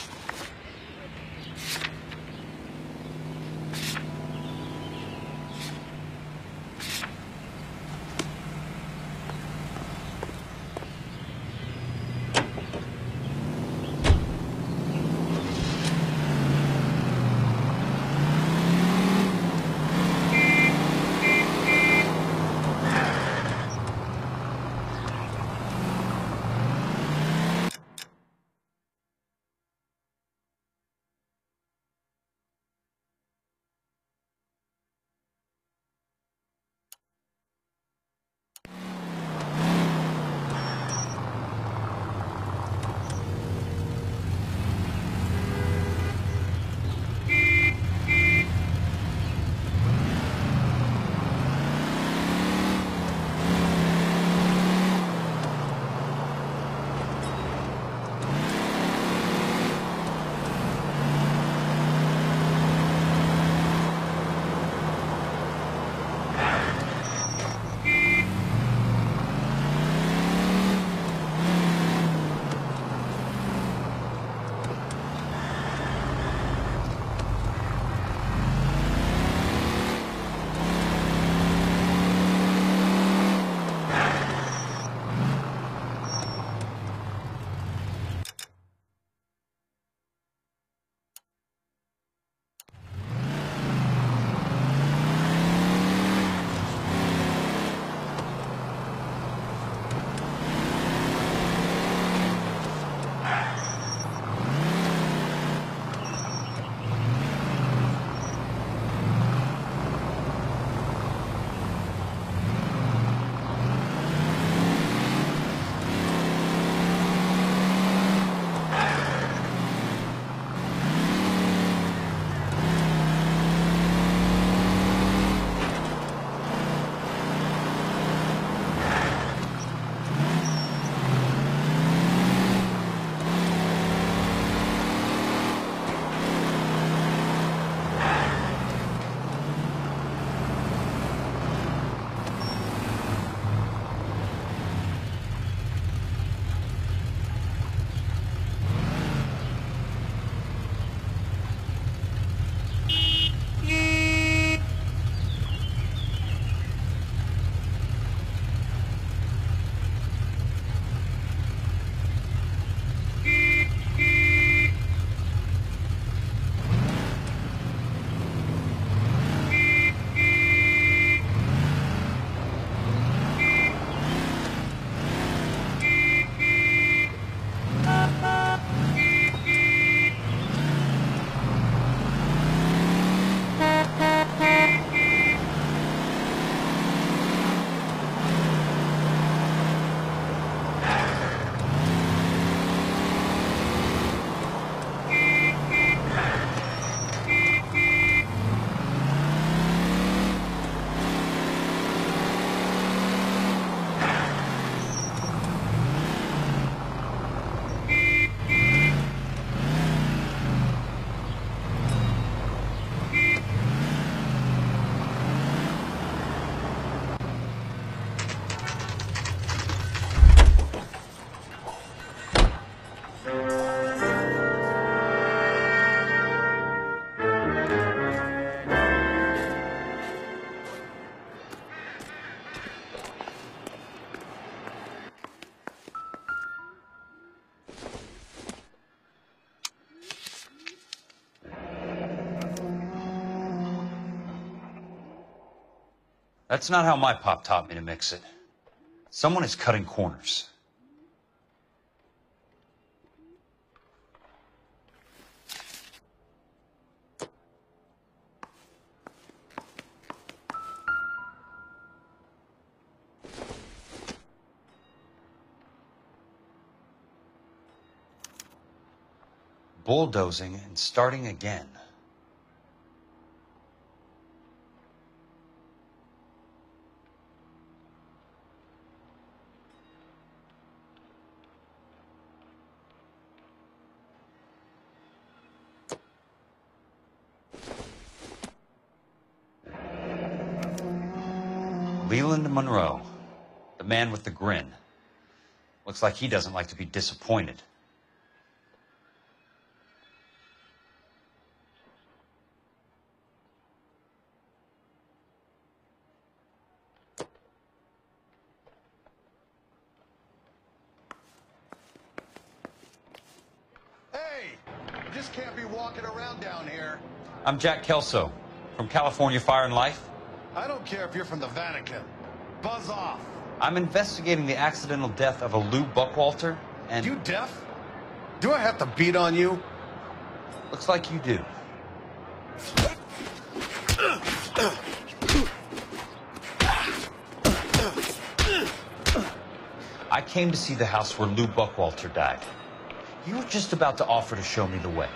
[SPEAKER 1] That's not how my pop taught me to mix it. Someone is cutting corners. bulldozing and starting again. Leland Monroe, the man with the grin. Looks like he doesn't like to be disappointed.
[SPEAKER 12] Hey, you just can't be walking around down here.
[SPEAKER 1] I'm Jack Kelso, from California Fire and Life.
[SPEAKER 12] I don't care if you're from the Vatican. Buzz off.
[SPEAKER 1] I'm investigating the accidental death of a Lou Buckwalter, and...
[SPEAKER 12] You deaf? Do I have to beat on you?
[SPEAKER 1] Looks like you do. I came to see the house where Lou Buckwalter died. You were just about to offer to show me the way.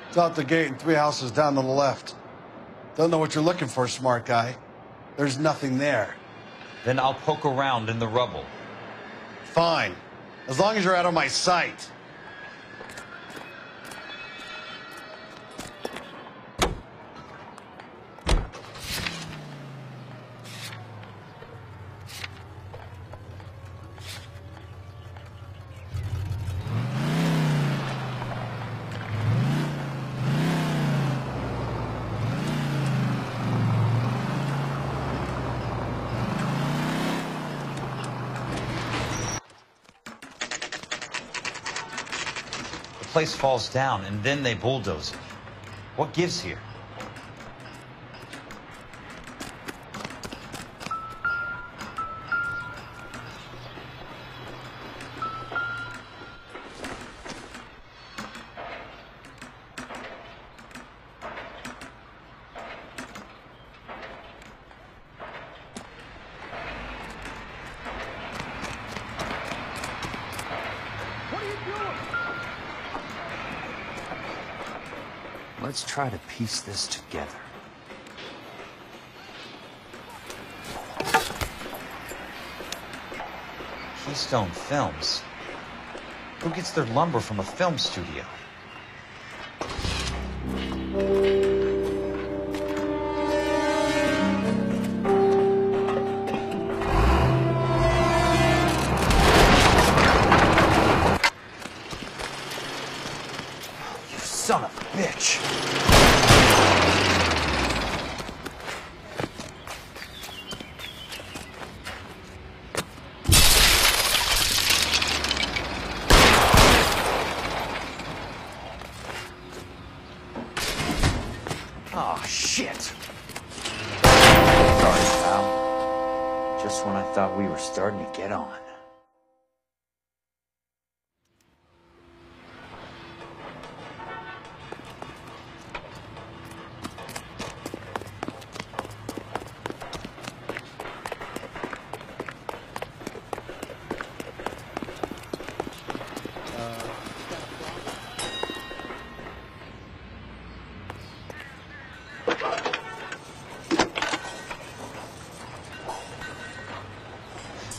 [SPEAKER 12] It's out the gate and 3 houses down to the left. Don't know what you're looking for, smart guy. There's nothing there.
[SPEAKER 1] Then I'll poke around in the rubble.
[SPEAKER 12] Fine. As long as you're out of my sight.
[SPEAKER 1] The place falls down, and then they bulldoze it. What gives here?
[SPEAKER 15] Let's try to piece this together.
[SPEAKER 1] Keystone Films. Who gets their lumber from a film studio?
[SPEAKER 15] You son of a bitch! Oh, shit! Sorry, pal. Just when I thought we were starting to get on.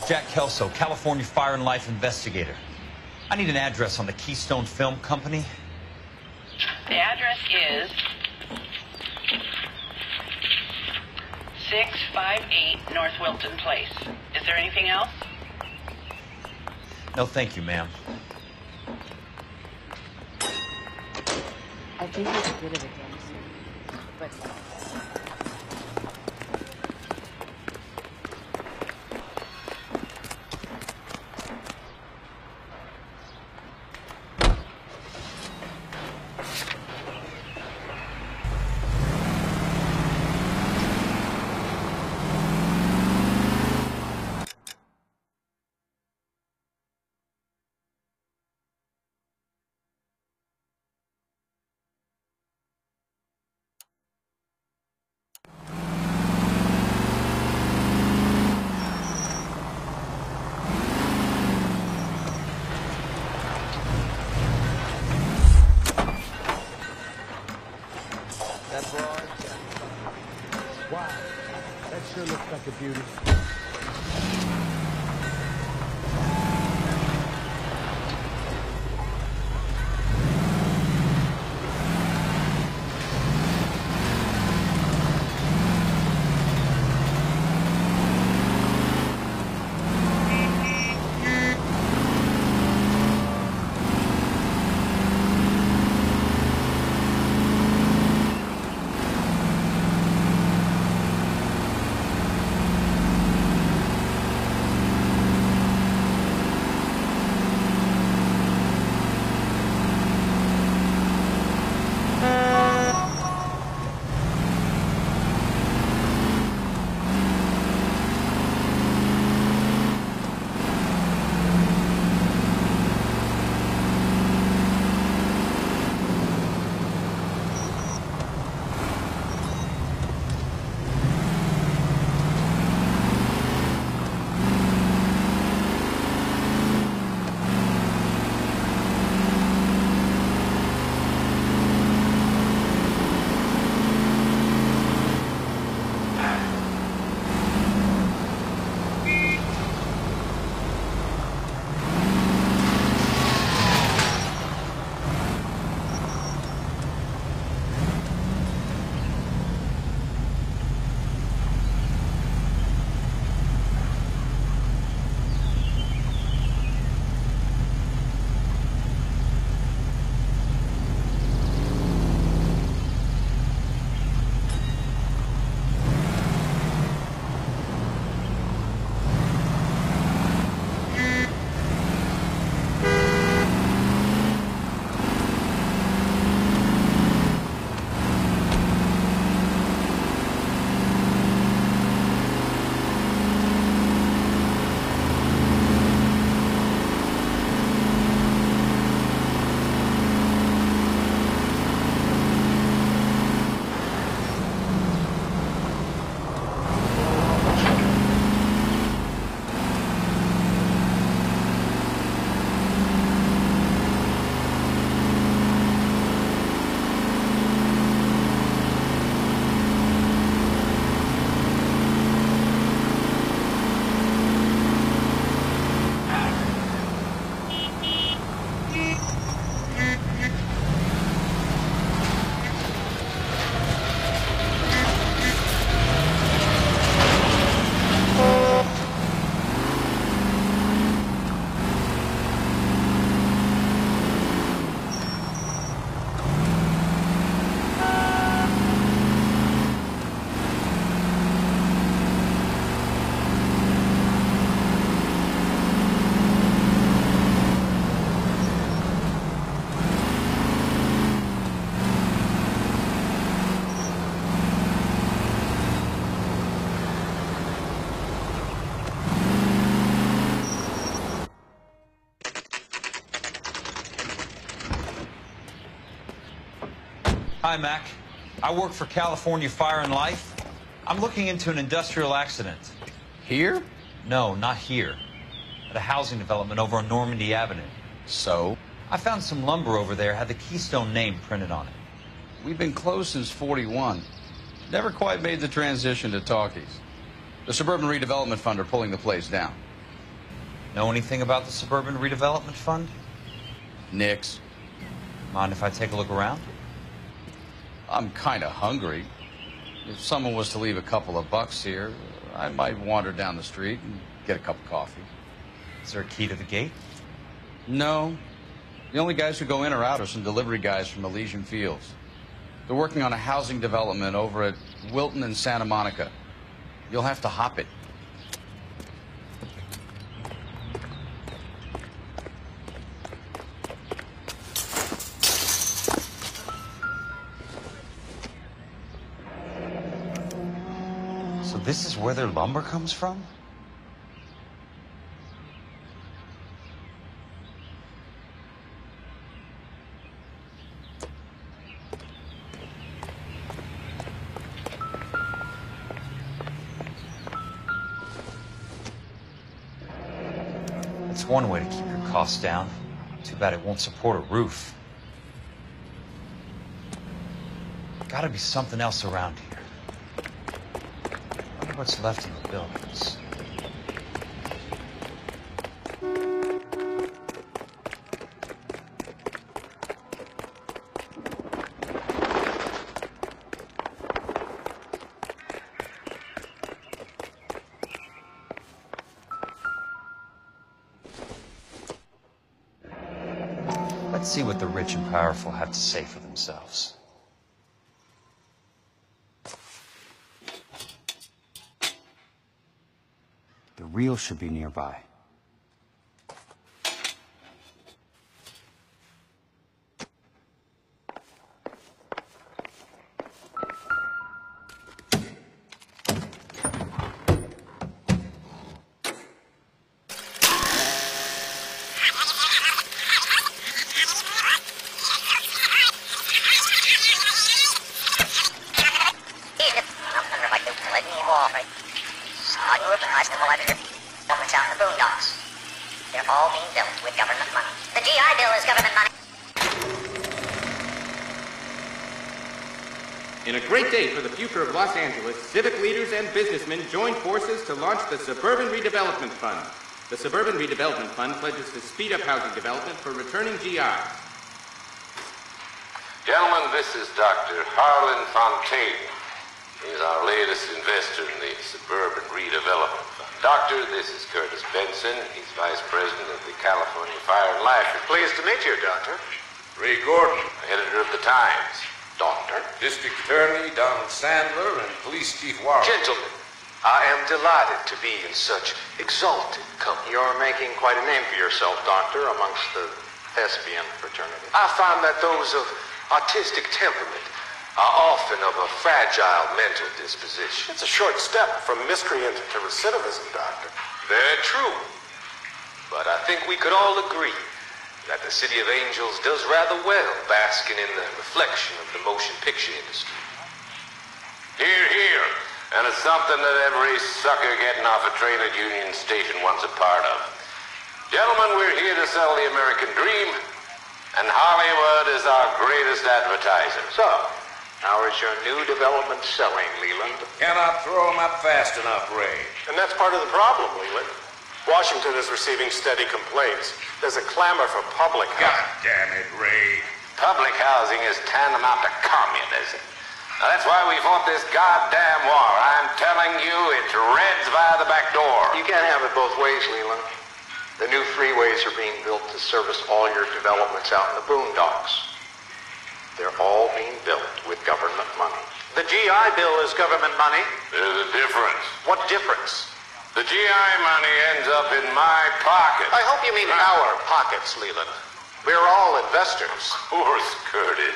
[SPEAKER 1] Jack Kelso, California Fire and Life investigator. I need an address on the Keystone Film Company.
[SPEAKER 13] The address is 658 North Wilton Place. Is there anything else?
[SPEAKER 1] No, thank you, ma'am.
[SPEAKER 6] I think he's a bit of a gangster, but...
[SPEAKER 12] That broad? Wow. That sure looks like a beauty.
[SPEAKER 1] Hi, Mac. I work for California Fire and Life. I'm looking into an industrial accident.
[SPEAKER 2] Here?
[SPEAKER 1] No, not here. At a housing development over on Normandy Avenue.
[SPEAKER 2] So?
[SPEAKER 1] I found some lumber over there, had the Keystone name printed on it.
[SPEAKER 3] We've been closed since '41. Never quite made the transition to talkies. The Suburban Redevelopment Fund are pulling the place down.
[SPEAKER 1] Know anything about the Suburban Redevelopment Fund?
[SPEAKER 3] Nix.
[SPEAKER 1] Mind if I take a look around?
[SPEAKER 3] I'm kind of hungry. If someone was to leave a couple of bucks here, I might wander down the street and get a cup of coffee.
[SPEAKER 1] Is there a key to the gate?
[SPEAKER 3] No. The only guys who go in or out are some delivery guys from Elysian Fields. They're working on a housing development over at Wilton and Santa Monica. You'll have to hop it.
[SPEAKER 1] So this is where their lumber comes from? It's one way to keep your costs down. Too bad it won't support a roof. Gotta be something else around here. I wonder what's left in the buildings. Let's see what the rich and powerful have to say for themselves.
[SPEAKER 5] The reel should be nearby.
[SPEAKER 11] They're all being built with government money. The GI Bill is government money.
[SPEAKER 23] In a great day for the future of Los Angeles, civic leaders and businessmen joined forces to launch the Suburban Redevelopment Fund. The Suburban Redevelopment Fund pledges to speed up housing development for returning GIs.
[SPEAKER 17] Gentlemen, this is Dr. Harlan Fontaine. He's our latest investor in the Suburban Redevelopment Fund. Doctor, this is Curtis Benson. He's Vice President of the California Fire and Life. Pleased to meet you, Doctor. Ray Gordon, editor of the Times. Doctor. District Attorney Donald Sandler and Police Chief Warren.
[SPEAKER 24] Gentlemen, I am delighted to be in such exalted company.
[SPEAKER 23] You're making quite a name for yourself, Doctor, amongst the thespian fraternity.
[SPEAKER 24] I find that those of artistic temperament are often of a fragile mental disposition.
[SPEAKER 23] It's a short step from miscreant to recidivism, Doctor.
[SPEAKER 24] Very true. But I think we could all agree that the City of Angels does rather well basking in the reflection of the motion picture industry.
[SPEAKER 17] Hear, hear. And it's something that every sucker getting off a train at Union Station wants a part of. Gentlemen, we're here to sell the American dream, and Hollywood is our greatest advertiser.
[SPEAKER 23] So, how is your new development selling, Leland?
[SPEAKER 17] Cannot throw them up fast enough, Ray.
[SPEAKER 23] And that's part of the problem, Leland. Washington is receiving steady complaints. There's a clamor for public housing.
[SPEAKER 17] God damn it, Ray. Public housing is tantamount to communism. Now, that's why we fought this goddamn war. I'm telling you, it's Reds via the back door.
[SPEAKER 23] You can't have it both ways, Leland. The new freeways are being built to service all your developments out in the boondocks. They're all being built with government money.
[SPEAKER 24] The GI Bill is government money.
[SPEAKER 17] There's a difference.
[SPEAKER 24] What difference?
[SPEAKER 17] The GI money ends up in my pocket.
[SPEAKER 24] I hope you mean our pockets, Leland. We're all investors.
[SPEAKER 17] Of course, Curtis.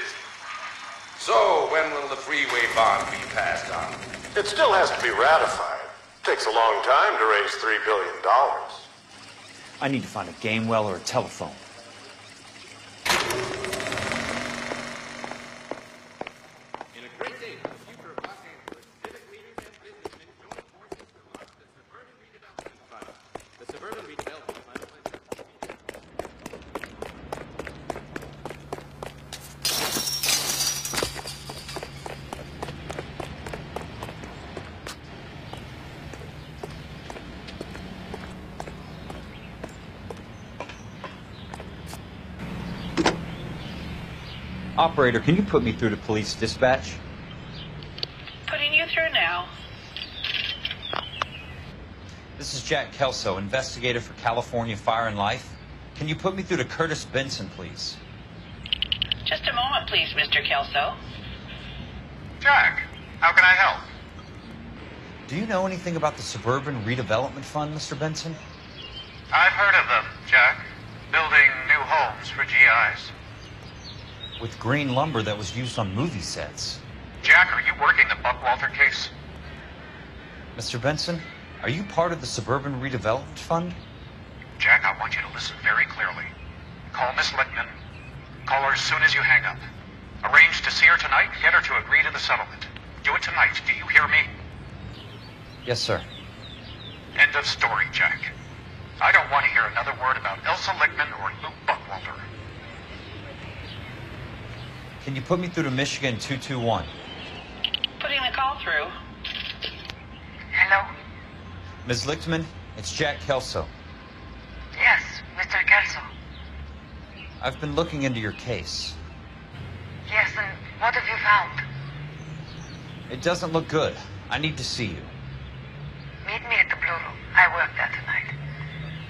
[SPEAKER 17] So, when will the freeway bond be passed on?
[SPEAKER 24] It still has to be ratified. It takes a long time to raise $3 billion.
[SPEAKER 5] I need to find a game well or a telephone.
[SPEAKER 23] In a great day for the future of Los Angeles, civic leaders and businessmen joined forces to launch the Suburban Redevelopment Fund. The Suburban Redevelopment Fund
[SPEAKER 5] Operator, can you put me through to police dispatch?
[SPEAKER 13] Putting you through now.
[SPEAKER 1] This is Jack Kelso, investigator for California Fire and Life. Can you put me through to Curtis Benson, please?
[SPEAKER 13] Just a moment, please, Mr. Kelso.
[SPEAKER 24] Jack, how can I help?
[SPEAKER 1] Do you know anything about the Suburban Redevelopment Fund, Mr. Benson?
[SPEAKER 24] I've heard of them, Jack. Building new homes for GIs.
[SPEAKER 1] With green lumber that was used on movie sets.
[SPEAKER 24] Jack, are you working the Buckwalter case?
[SPEAKER 1] Mr. Benson, are you part of the Suburban Redevelopment Fund?
[SPEAKER 24] Jack, I want you to listen very clearly. Call Miss Lichtman. Call her as soon as you hang up. Arrange to see her tonight and get her to agree to the settlement. Do it tonight. Do you hear me?
[SPEAKER 1] Yes, sir.
[SPEAKER 24] End of story, Jack. I don't want to hear another word about Elsa Lichtman or Luke Buckwalter.
[SPEAKER 1] Can you put me through to Michigan 221?
[SPEAKER 13] Putting the call through.
[SPEAKER 7] Hello?
[SPEAKER 1] Ms. Lichtman, it's Jack Kelso.
[SPEAKER 7] Yes, Mr. Kelso.
[SPEAKER 1] I've been looking into your case.
[SPEAKER 7] Yes, and what have you found?
[SPEAKER 1] It doesn't look good. I need to see you.
[SPEAKER 7] Meet me at the Blue Room. I work there tonight.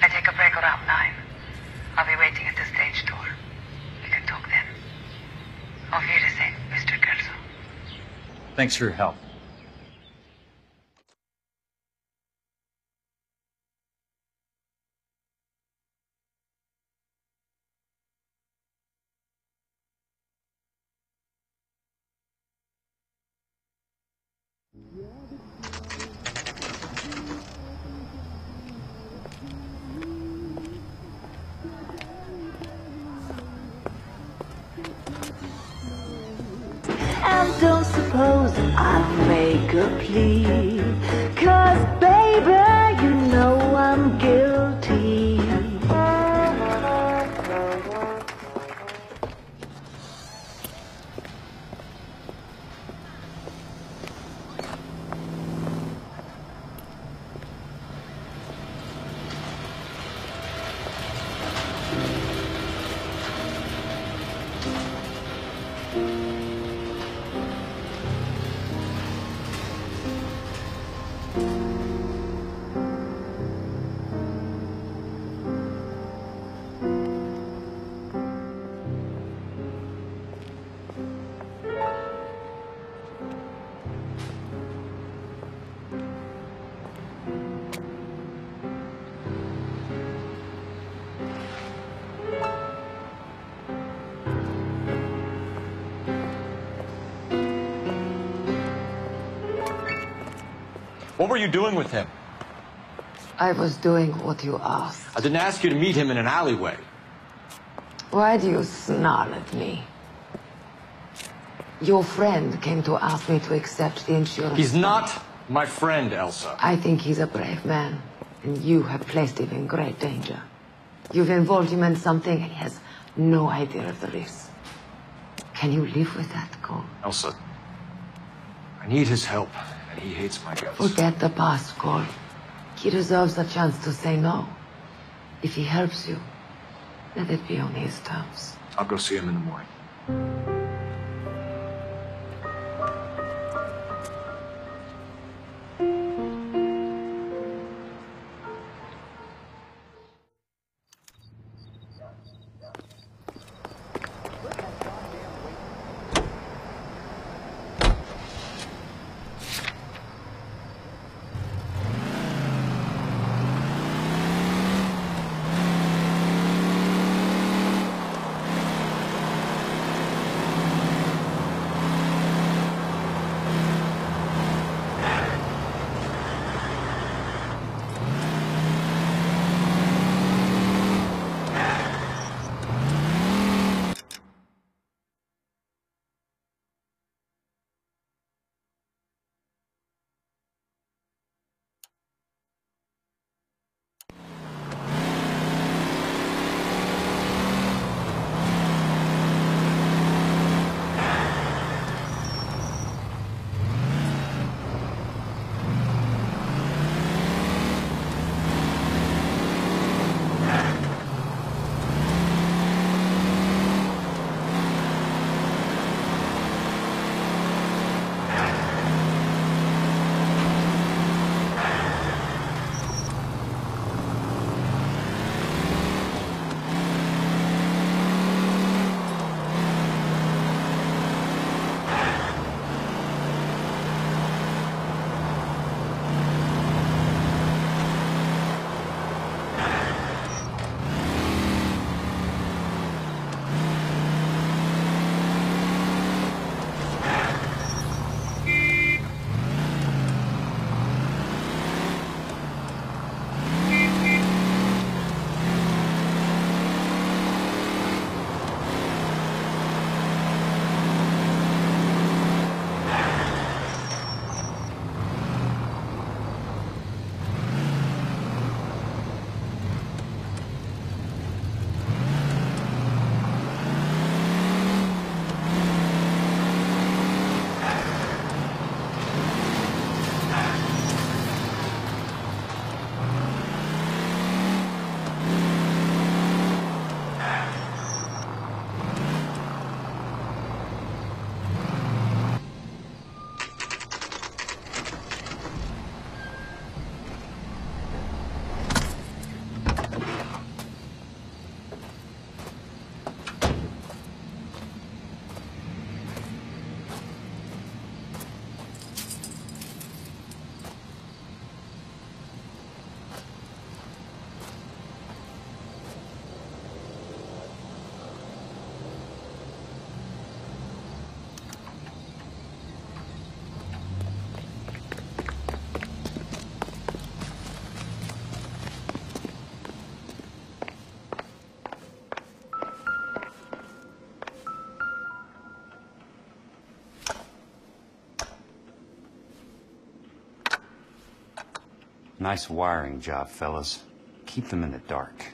[SPEAKER 7] I take a break around 9. I'll be waiting at the stage door. We can talk then. Auf Wiedersehen, Mr. Kelso.
[SPEAKER 5] Thanks for your help.
[SPEAKER 14] And don't suppose I'll make a plea, 'cause baby, you know I'm guilty.
[SPEAKER 10] What were you doing with him?
[SPEAKER 18] I was doing what you asked.
[SPEAKER 10] I didn't ask you to meet him in an alleyway.
[SPEAKER 18] Why do you snarl at me? Your friend came to ask me to accept the insurance.
[SPEAKER 10] He's not my friend, Elsa.
[SPEAKER 18] I think he's a brave man, and you have placed him in great danger. You've involved him in something, and he has no idea of the risk. Can you live with that, Cole?
[SPEAKER 2] Elsa, I need his help, and he hates my guts.
[SPEAKER 18] Forget the past, Cole. He deserves a chance to say no. If he helps you, let it be on his terms.
[SPEAKER 2] I'll go see him in the morning.
[SPEAKER 1] Nice wiring job, fellas. Keep them in the dark.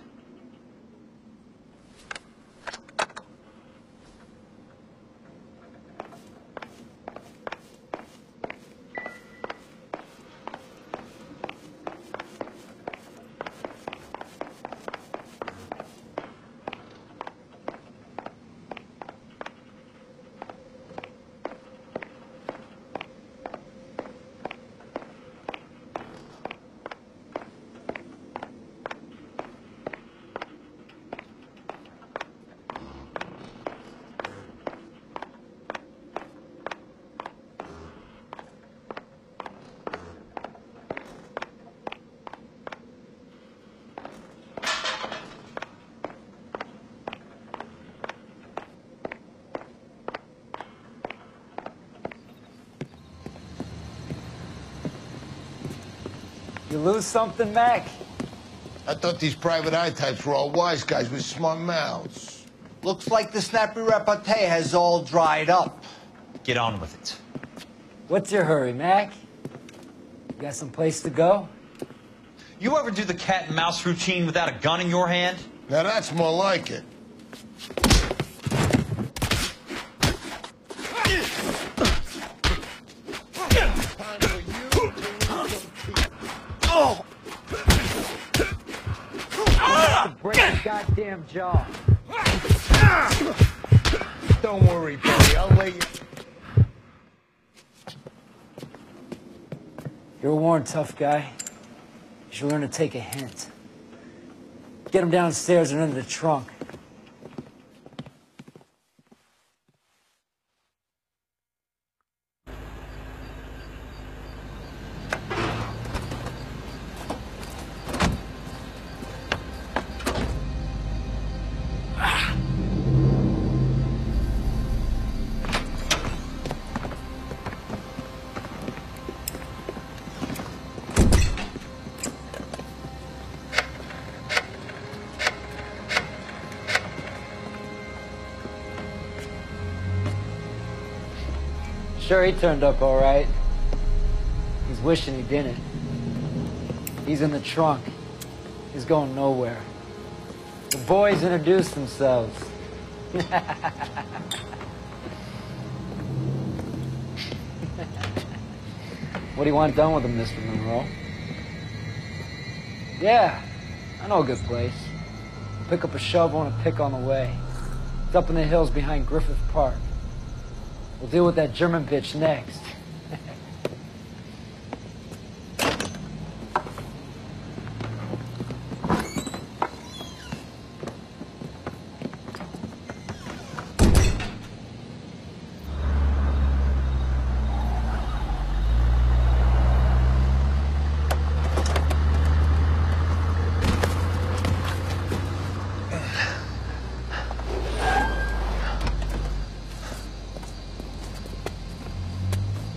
[SPEAKER 10] You lose something, Mac?
[SPEAKER 8] I thought these private eye types were all wise guys with smart mouths.
[SPEAKER 9] Looks like the snappy repartee has all dried up.
[SPEAKER 1] Get on with it.
[SPEAKER 10] What's your hurry, Mac? You got some place to go?
[SPEAKER 1] You ever do the cat and mouse routine without a gun in your hand?
[SPEAKER 8] Now that's more like it.
[SPEAKER 10] Oh! Break your goddamn jaw.
[SPEAKER 8] Don't worry, buddy. I'll let you.
[SPEAKER 10] You're a worn, tough guy. You should learn to take a hint. Get him downstairs and into the trunk. Sure, he turned up all right. He's wishing he didn't. He's in the trunk. He's going nowhere. The boys introduced themselves. What do you want done with him, Mr. Monroe? Yeah, I know a good place. We'll pick up a shovel and a pick on the way. It's up in the hills behind Griffith Park. We'll deal with that German bitch next.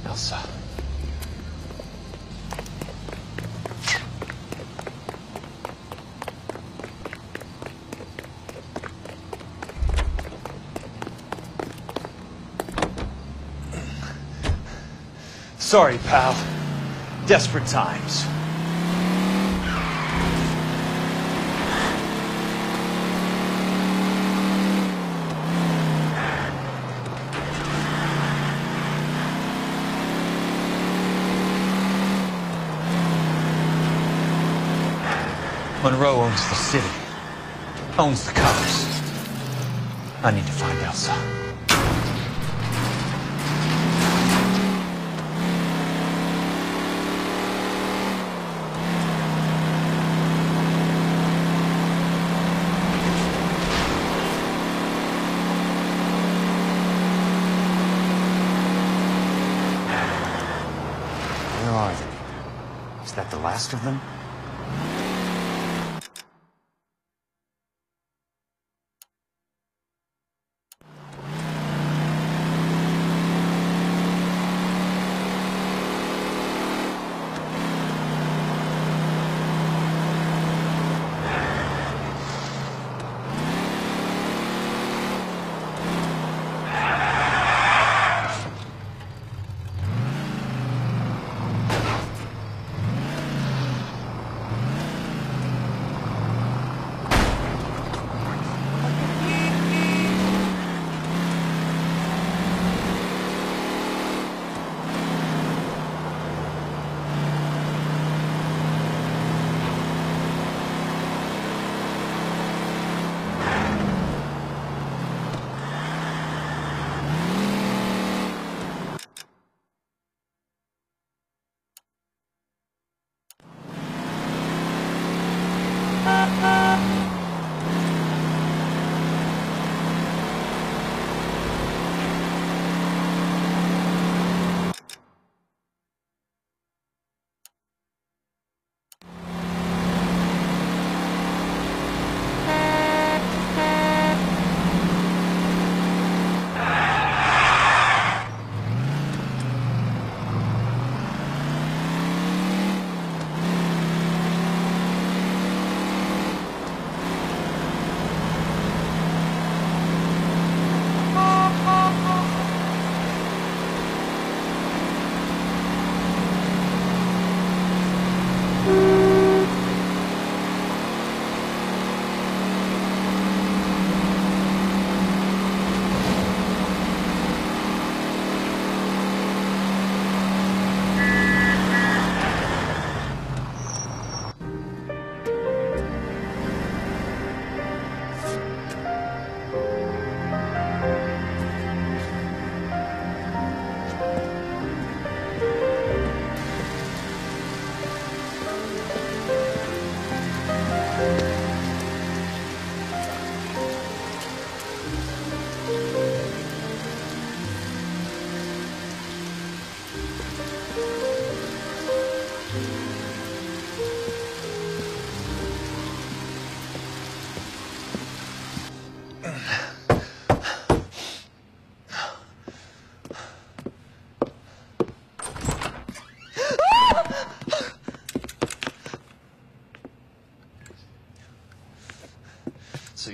[SPEAKER 1] Elsa. Sorry, pal. Desperate times. Monroe owns the city, owns the cops. I need to find Elsa. Where are they? Is that the last of them?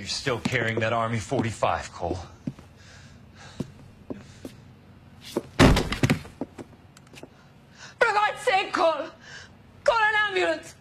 [SPEAKER 1] you're still carrying that Army 45, Cole.
[SPEAKER 14] For God's sake, Cole! Call an ambulance!